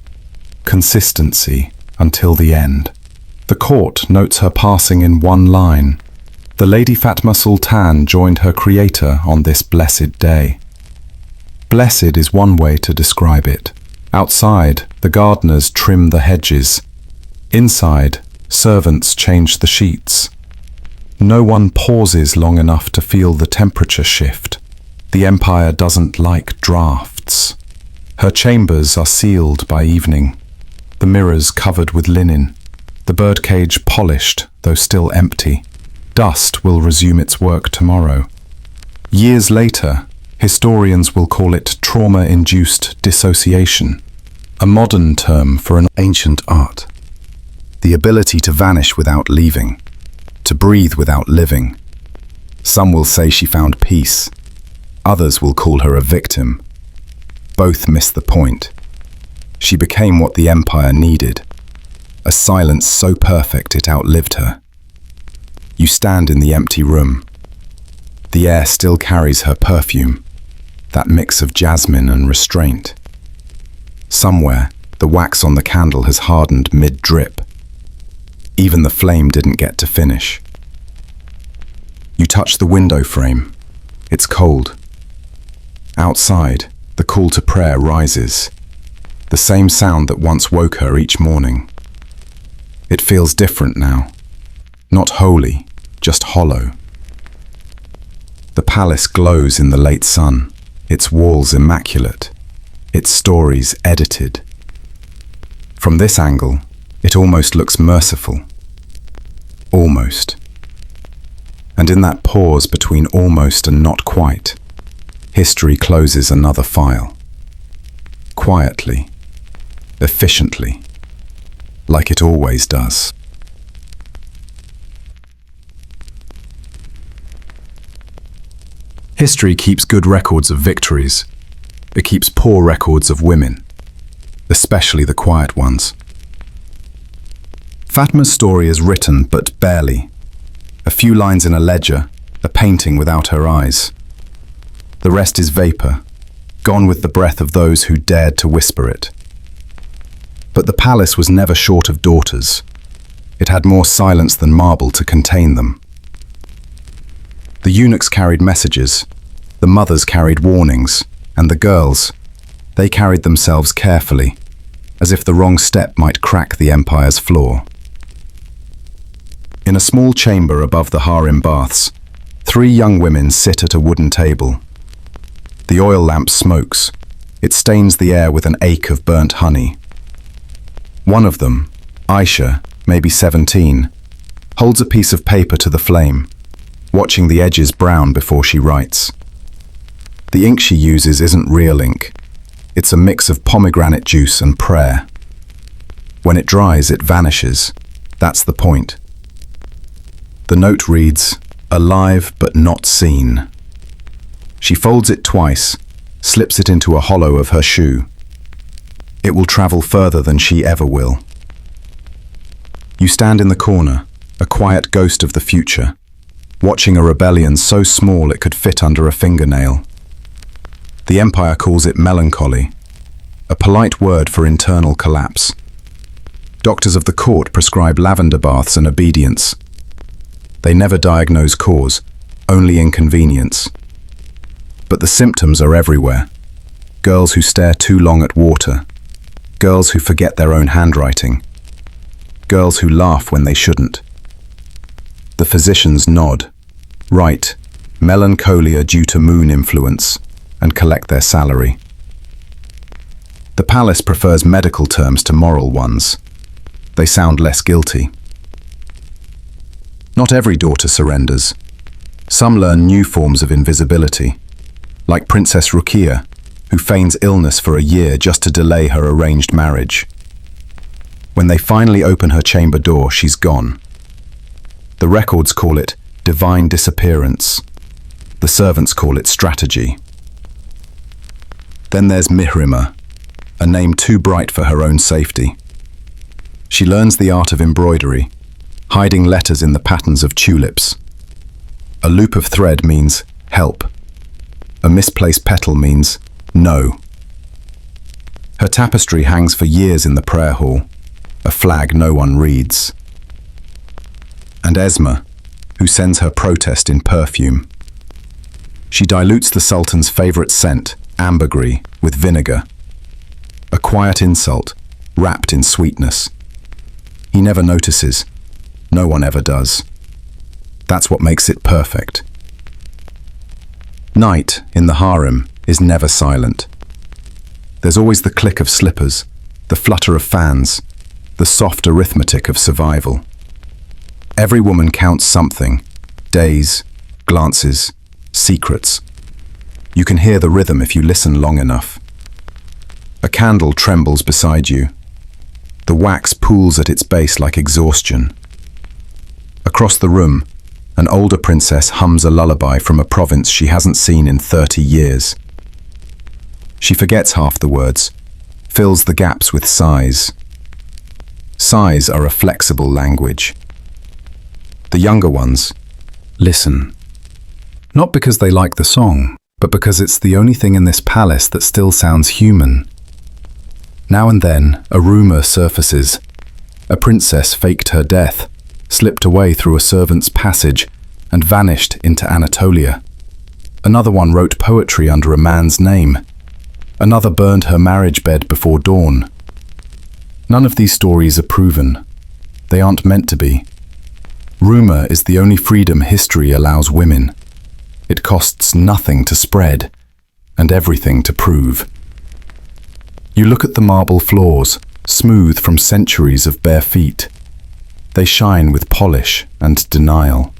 Consistency until the end. The court notes her passing in one line. The Lady Fatma Sultan joined her creator on this blessed day. Blessed is one way to describe it. Outside, The gardeners trim the hedges. Inside, servants change the sheets. No one pauses long enough to feel the temperature shift. The empire doesn't like drafts. Her chambers are sealed by evening, the mirrors covered with linen, the birdcage polished, though still empty. Dust will resume its work tomorrow. Years later, historians will call it trauma-induced dissociation, a modern term for an Ancient art. The ability to vanish without leaving, to breathe without living. Some will say she found peace. Others will call her a victim. Both miss the point. She became what the empire needed, a silence so perfect it outlived her. You stand in the empty room. The air still carries her perfume, that mix of jasmine and restraint. Somewhere, the wax on the candle has hardened mid-drip. Even the flame didn't get to finish. You touch the window frame. It's cold. Outside, the call to prayer rises, the same sound that once woke her each morning. It feels different now. Not holy, just hollow. The palace glows in the late sun, its walls immaculate, its stories edited. From this angle, it almost looks merciful. Almost. And in that pause between almost and not quite, history closes another file. Quietly, efficiently, like it always does. History keeps good records of victories. It keeps poor records of women, especially the quiet ones. Fatma's story is written, but barely. A few lines in a ledger, a painting without her eyes. The rest is vapor, gone with the breath of those who dared to whisper it. But the palace was never short of daughters. It had more silence than marble to contain them. The eunuchs carried messages, the mothers carried warnings, and the girls, they carried themselves carefully, as if the wrong step might crack the empire's floor. In a small chamber above the harem baths, 3 young women sit at a wooden table. The oil lamp smokes. It stains the air with an ache of burnt honey. One of them, Aisha, maybe 17, holds a piece of paper to the flame, watching the edges brown before she writes. The ink she uses isn't real ink. It's a mix of pomegranate juice and prayer. When it dries, it vanishes. That's the point. The note reads, "Alive but not seen." She folds it twice, slips it into a hollow of her shoe. It will travel further than she ever will. You stand in the corner, a quiet ghost of the future, watching a rebellion so small it could fit under a fingernail. The empire calls it melancholy, a polite word for internal collapse. Doctors of the court prescribe lavender baths and obedience. They never diagnose cause, only inconvenience. But the symptoms are everywhere. Girls who stare too long at water. Girls who forget their own handwriting. Girls who laugh when they shouldn't. The physicians nod, write, melancholia due to moon influence, and collect their salary. The palace prefers medical terms to moral ones. They sound less guilty. Not every daughter surrenders. Some learn new forms of invisibility, like Princess Rukia, who feigns illness for a year just to delay her arranged marriage. When they finally open her chamber door, she's gone. The records call it divine disappearance. The servants call it strategy. Then there's Mihrima, a name too bright for her own safety. She learns the art of embroidery, hiding letters in the patterns of tulips. A loop of thread means help. A misplaced petal means no. Her tapestry hangs for years in the prayer hall, a flag no one reads. And Esma, who sends her protest in perfume. She dilutes the Sultan's favorite scent, ambergris, with vinegar. A quiet insult, wrapped in sweetness. He never notices. No one ever does. That's what makes it perfect. Night in the harem is never silent. There's always the click of slippers, the flutter of fans, the soft arithmetic of survival. Every woman counts something: days, glances, secrets. You can hear the rhythm if you listen long enough. A candle trembles beside you. The wax pools at its base like exhaustion. Across the room, an older princess hums a lullaby from a province she hasn't seen in 30 years. She forgets half the words, fills the gaps with sighs. Sighs are a flexible language. The younger ones listen. Not because they like the song, but because it's the only thing in this palace that still sounds human. Now and then, a rumor surfaces. A princess faked her death, slipped away through a servant's passage, and vanished into Anatolia. Another one wrote poetry under a man's name. Another burned her marriage bed before dawn. None of these stories are proven. They aren't meant to be. Rumor is the only freedom history allows women. It costs nothing to spread, and everything to prove. You look at the marble floors, smooth from centuries of bare feet. They shine with polish and denial.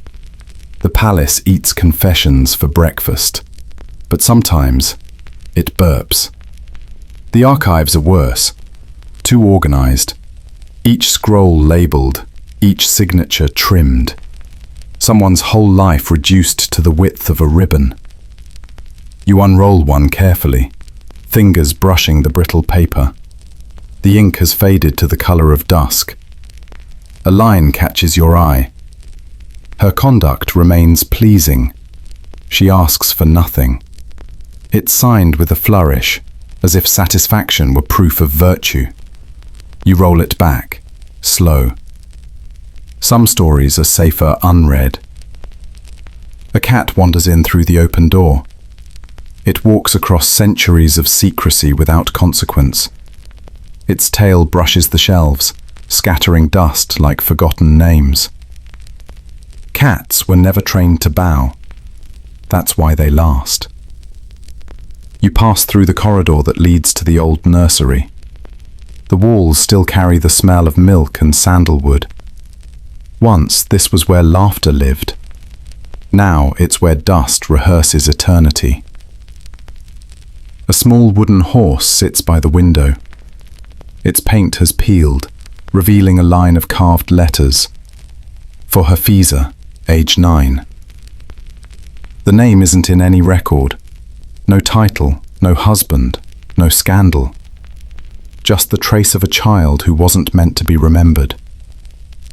The palace eats confessions for breakfast, but sometimes it burps. The archives are worse, too organized. Each scroll labeled, each signature trimmed. Someone's whole life reduced to the width of a ribbon. You unroll one carefully, fingers brushing the brittle paper. The ink has faded to the color of dusk. A line catches your eye. Her conduct remains pleasing. She asks for nothing. It's signed with a flourish, as if satisfaction were proof of virtue. You roll it back, slow. Some stories are safer unread. A cat wanders in through the open door. It walks across centuries of secrecy without consequence. Its tail brushes the shelves, scattering dust like forgotten names. Cats were never trained to bow. That's why they last. You pass through the corridor that leads to the old nursery. The walls still carry the smell of milk and sandalwood. Once this was where laughter lived. Now it's where dust rehearses eternity. A small wooden horse sits by the window. Its paint has peeled, revealing a line of carved letters. For Hafiza, age 9. The name isn't in any record. No title, no husband, no scandal. Just the trace of a child who wasn't meant to be remembered.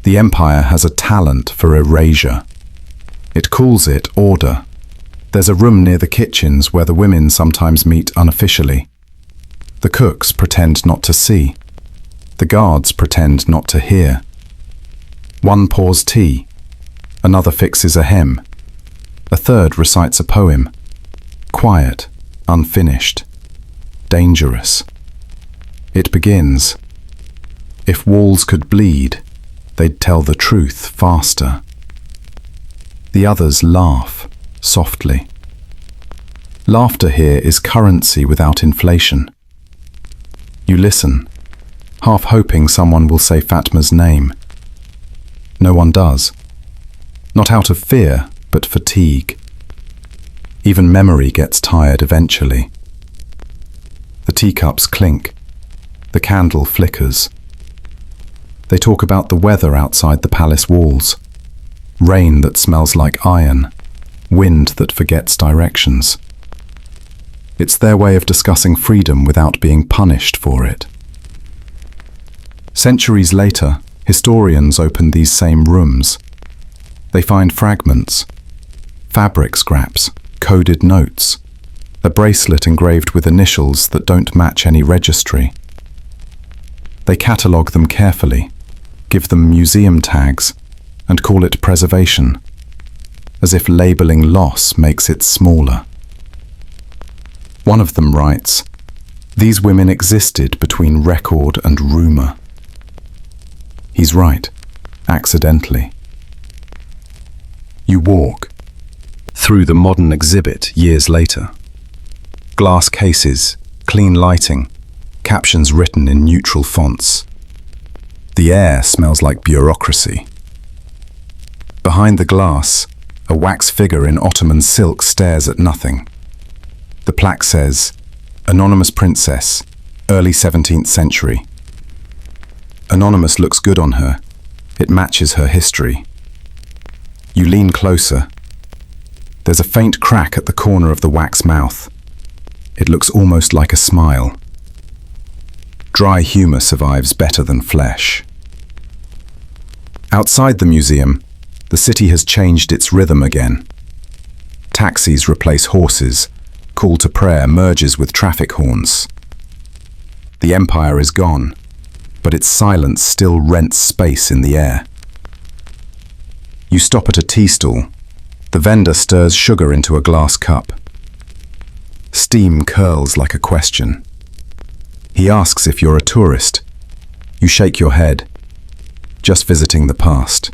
The empire has a talent for erasure. It calls it order. There's a room near the kitchens where the women sometimes meet unofficially. The cooks pretend not to see. The guards pretend not to hear. One pours tea. Another fixes a hem. A third recites a poem. Quiet, unfinished, dangerous. It begins. If walls could bleed, they'd tell the truth faster. The others laugh, softly. Laughter here is currency without inflation. You listen, half hoping someone will say Fatma's name. No one does. Not out of fear, but fatigue. Even memory gets tired eventually. The teacups clink. The candle flickers. They talk about the weather outside the palace walls. Rain that smells like iron. Wind that forgets directions. It's their way of discussing freedom without being punished for it. Centuries later, historians open these same rooms. They find fragments, fabric scraps, coded notes, a bracelet engraved with initials that don't match any registry. They catalogue them carefully, give them museum tags, and call it preservation, as if labelling loss makes it smaller. One of them writes, These women existed between record and rumor. He's right, accidentally. You walk through the modern exhibit years later. Glass cases, clean lighting, captions written in neutral fonts. The air smells like bureaucracy. Behind the glass, a wax figure in Ottoman silk stares at nothing. The plaque says, "Anonymous Princess, early 17th century." Anonymous looks good on her. It matches her history. You lean closer. There's a faint crack at the corner of the wax mouth. It looks almost like a smile. Dry humor survives better than flesh. Outside the museum, the city has changed its rhythm again. Taxis replace horses. Call to prayer merges with traffic horns. The empire is gone, but its silence still rents space in the air. You stop at a tea stall. The vendor stirs sugar into a glass cup. Steam curls like a question. He asks if you're a tourist. You shake your head, just visiting the past.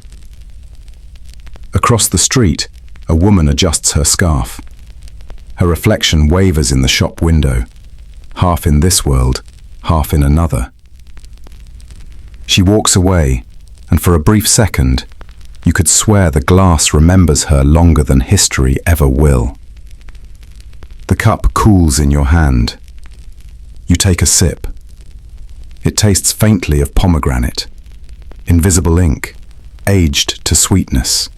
Across the street, a woman adjusts her scarf. Her reflection wavers in the shop window, half in this world, half in another. She walks away, and for a brief second, you could swear the glass remembers her longer than history ever will. The cup cools in your hand. You take a sip. It tastes faintly of pomegranate, invisible ink, aged to sweetness.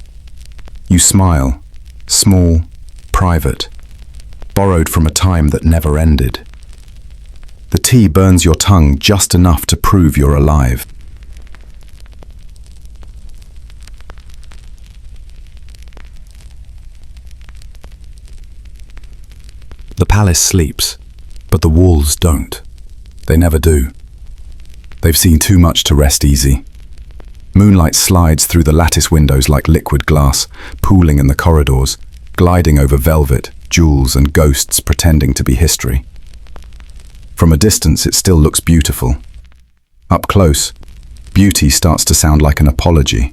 You smile, small, private, borrowed from a time that never ended. The tea burns your tongue just enough to prove you're alive. The palace sleeps, but the walls don't. They never do. They've seen too much to rest easy. Moonlight slides through the lattice windows like liquid glass, pooling in the corridors, gliding over velvet, jewels and ghosts pretending to be history. From a distance, it still looks beautiful. Up close, beauty starts to sound like an apology.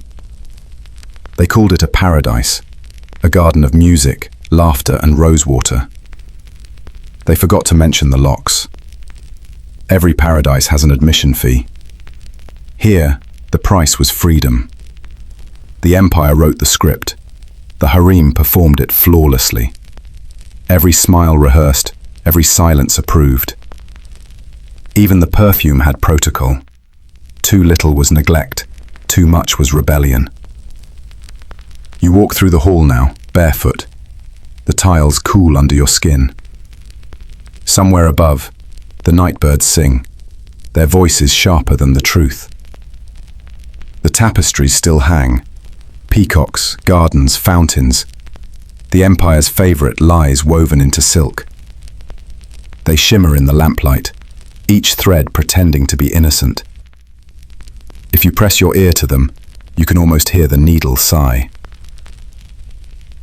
They called it a paradise, a garden of music, laughter and rosewater. They forgot to mention the locks. Every paradise has an admission fee. Here, the price was freedom. The empire wrote the script. The harem performed it flawlessly. Every smile rehearsed, every silence approved. Even the perfume had protocol. Too little was neglect, too much was rebellion. You walk through the hall now, barefoot. The tiles cool under your skin. Somewhere above, the nightbirds sing, their voices sharper than the truth. The tapestries still hang, peacocks, gardens, fountains. The empire's favorite lies woven into silk. They shimmer in the lamplight, each thread pretending to be innocent. If you press your ear to them, you can almost hear the needle sigh.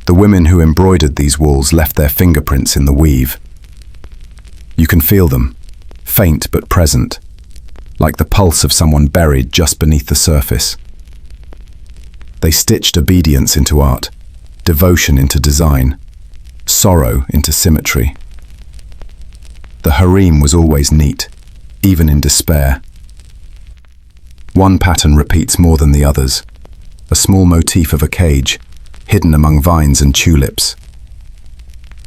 The women who embroidered these walls left their fingerprints in the weave. You can feel them, faint but present, like the pulse of someone buried just beneath the surface. They stitched obedience into art, devotion into design, sorrow into symmetry. The harem was always neat, even in despair. One pattern repeats more than the others, a small motif of a cage, hidden among vines and tulips.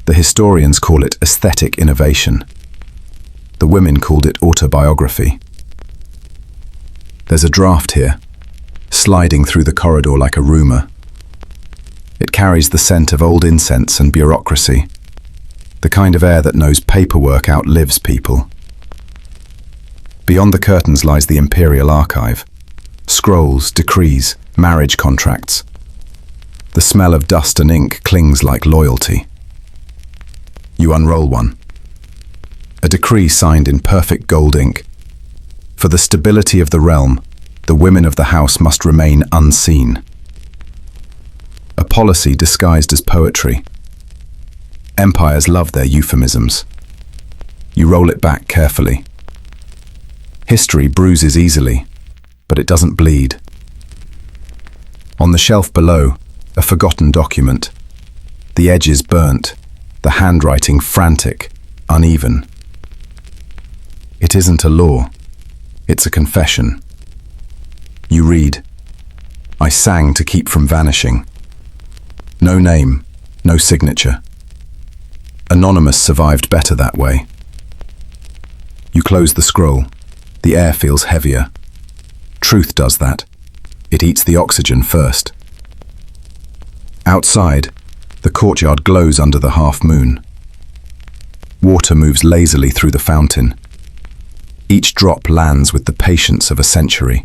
The historians call it aesthetic innovation. The women called it autobiography. There's a draft here, sliding through the corridor like a rumor. It carries the scent of old incense and bureaucracy, the kind of air that knows paperwork outlives people. Beyond the curtains lies the imperial archive, scrolls, decrees, marriage contracts. The smell of dust and ink clings like loyalty. You unroll one. A decree signed in perfect gold ink. For the stability of the realm, the women of the house must remain unseen. A policy disguised as poetry. Empires love their euphemisms. You roll it back carefully. History bruises easily, but it doesn't bleed. On the shelf below, a forgotten document. The edges burnt, the handwriting frantic, uneven. It isn't a law. It's a confession. You read, "I sang to keep from vanishing." No name, no signature. Anonymous survived better that way. You close the scroll. The air feels heavier. Truth does that. It eats the oxygen first. Outside, the courtyard glows under the half-moon. Water moves lazily through the fountain. Each drop lands with the patience of a century.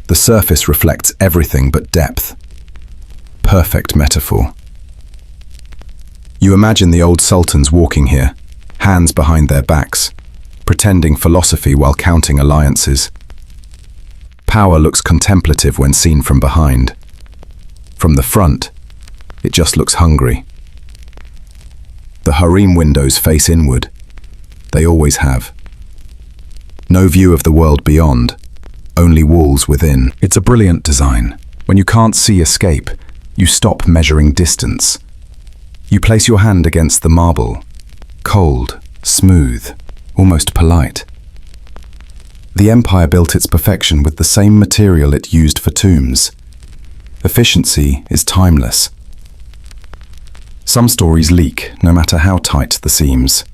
The surface reflects everything but depth. Perfect metaphor. You imagine the old sultans walking here, hands behind their backs, pretending philosophy while counting alliances. Power looks contemplative when seen from behind. From the front, it just looks hungry. The harem windows face inward. They always have. No view of the world beyond, only walls within. It's a brilliant design. When you can't see escape, you stop measuring distance. You place your hand against the marble, cold, smooth, almost polite. The empire built its perfection with the same material it used for tombs. Efficiency is timeless. Some stories leak, no matter how tight the seams.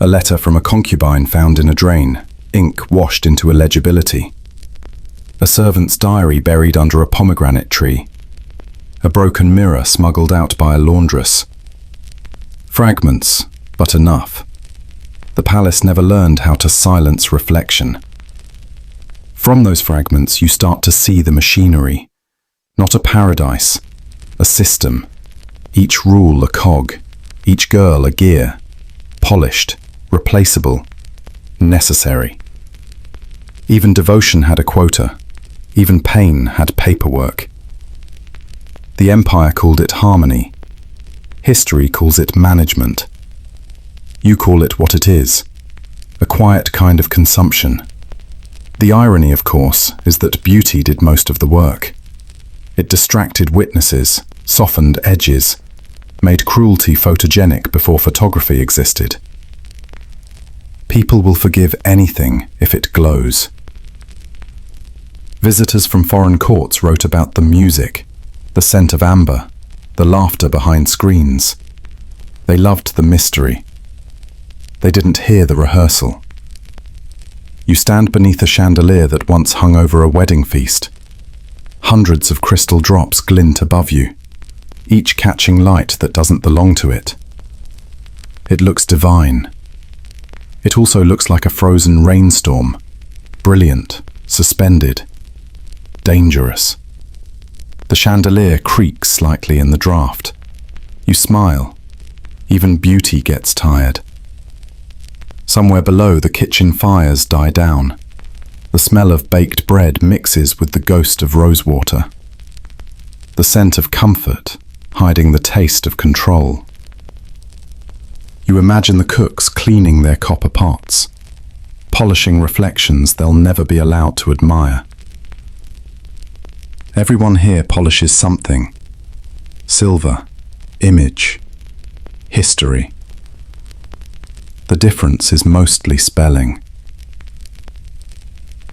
A letter from a concubine found in a drain, ink washed into illegibility. A servant's diary buried under a pomegranate tree. A broken mirror smuggled out by a laundress. Fragments, but enough. The palace never learned how to silence reflection. From those fragments, you start to see the machinery. Not a paradise, a system. Each rule a cog, each girl a gear. Polished, replaceable, necessary. Even devotion had a quota. Even pain had paperwork. The empire called it harmony. History calls it management. You call it what it is, a quiet kind of consumption. The irony, of course, is that beauty did most of the work. It distracted witnesses, softened edges, made cruelty photogenic before photography existed. People will forgive anything if it glows. Visitors from foreign courts wrote about the music, the scent of amber, the laughter behind screens. They loved the mystery. They didn't hear the rehearsal. You stand beneath a chandelier that once hung over a wedding feast. Hundreds of crystal drops glint above you, each catching light that doesn't belong to it. It looks divine. It also looks like a frozen rainstorm, brilliant, suspended, dangerous. The chandelier creaks slightly in the draught. You smile. Even beauty gets tired. Somewhere below, the kitchen fires die down. The smell of baked bread mixes with the ghost of rosewater. The scent of comfort, hiding the taste of control. You imagine the cooks cleaning their copper pots, polishing reflections they'll never be allowed to admire. Everyone here polishes something. Silver, image, history. The difference is mostly spelling.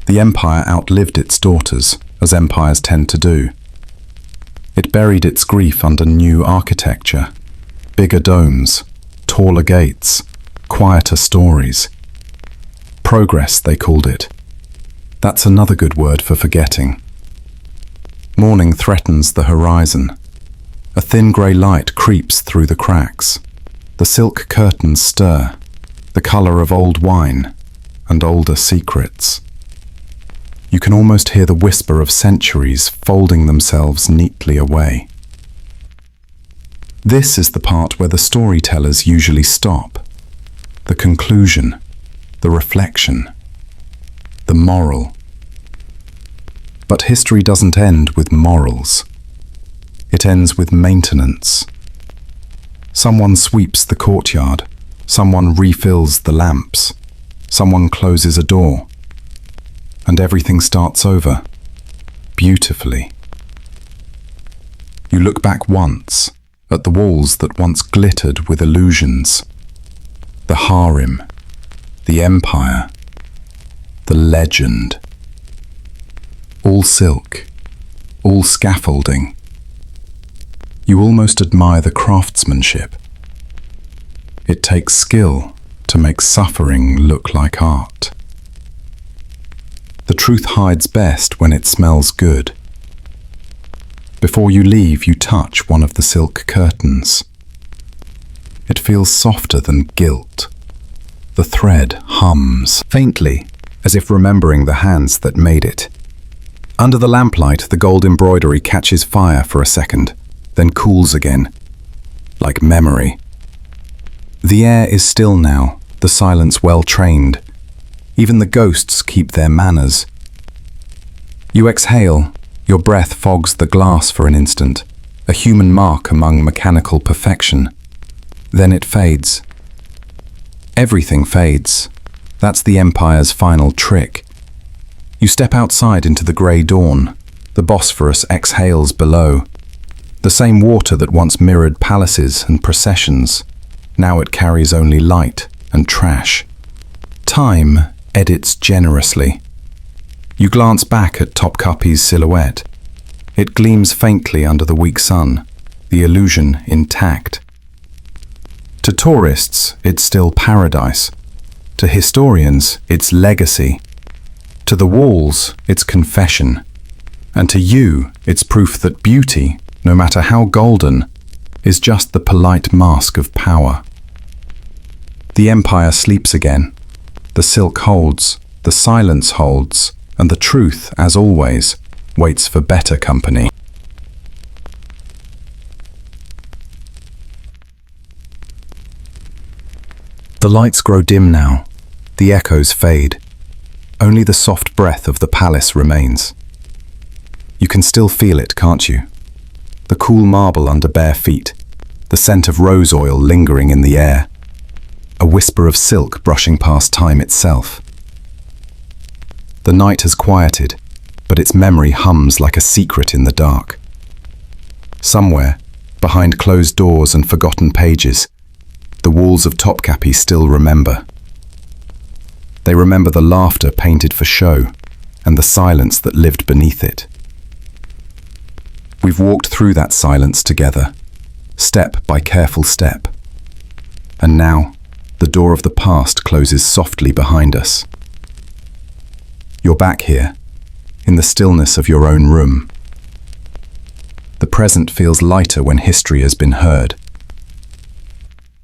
The empire outlived its daughters, as empires tend to do. It buried its grief under new architecture, bigger domes, taller gates, quieter stories. Progress, they called it. That's another good word for forgetting. Morning threatens the horizon. A thin grey light creeps through the cracks. The silk curtains stir, the colour of old wine and older secrets. You can almost hear the whisper of centuries folding themselves neatly away. This is the part where the storytellers usually stop. The conclusion, the reflection, the moral. But history doesn't end with morals. It ends with maintenance. Someone sweeps the courtyard, Someone refills the lamps. Someone closes a door. And everything starts over, beautifully. You look back once at the walls that once glittered with illusions. The harem, the empire, the legend. All silk, all scaffolding. You almost admire the craftsmanship. It takes skill to make suffering look like art. The truth hides best when it smells good. Before you leave, you touch one of the silk curtains. It feels softer than gilt. The thread hums faintly, as if remembering the hands that made it. Under the lamplight, the gold embroidery catches fire for a second, then cools again, like memory. The air is still now, the silence well trained. Even the ghosts keep their manners. You exhale, your breath fogs the glass for an instant, a human mark among mechanical perfection. Then it fades. Everything fades. That's the Empire's final trick. You step outside into the grey dawn. The Bosphorus exhales below. The same water that once mirrored palaces and processions. Now it carries only light and trash. Time edits generously. You glance back at Topkapı's silhouette. It gleams faintly under the weak sun, the illusion intact. To tourists, it's still paradise. To historians, it's legacy. To the walls, it's confession. And to you, it's proof that beauty, no matter how golden, is just the polite mask of power. The empire sleeps again. The silk holds, the silence holds, and the truth, as always, waits for better company. The lights grow dim now. The echoes fade. Only the soft breath of the palace remains. You can still feel it, can't you? The cool marble under bare feet, the scent of rose oil lingering in the air, a whisper of silk brushing past time itself. The night has quieted, but its memory hums like a secret in the dark. Somewhere, behind closed doors and forgotten pages, the walls of Topkapı still remember. They remember the laughter painted for show and the silence that lived beneath it. We've walked through that silence together, step by careful step. And now, the door of the past closes softly behind us. You're back here, in the stillness of your own room. The present feels lighter when history has been heard.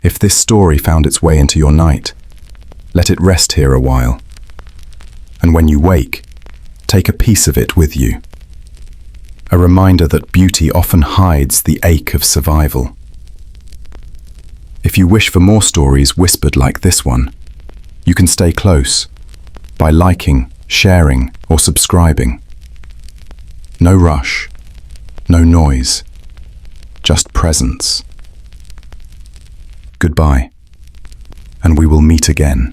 If this story found its way into your night, let it rest here a while. And when you wake, take a piece of it with you. A reminder that beauty often hides the ache of survival. If you wish for more stories whispered like this one, you can stay close by liking, sharing, or subscribing. No rush, no noise, just presence. Goodbye, and we will meet again.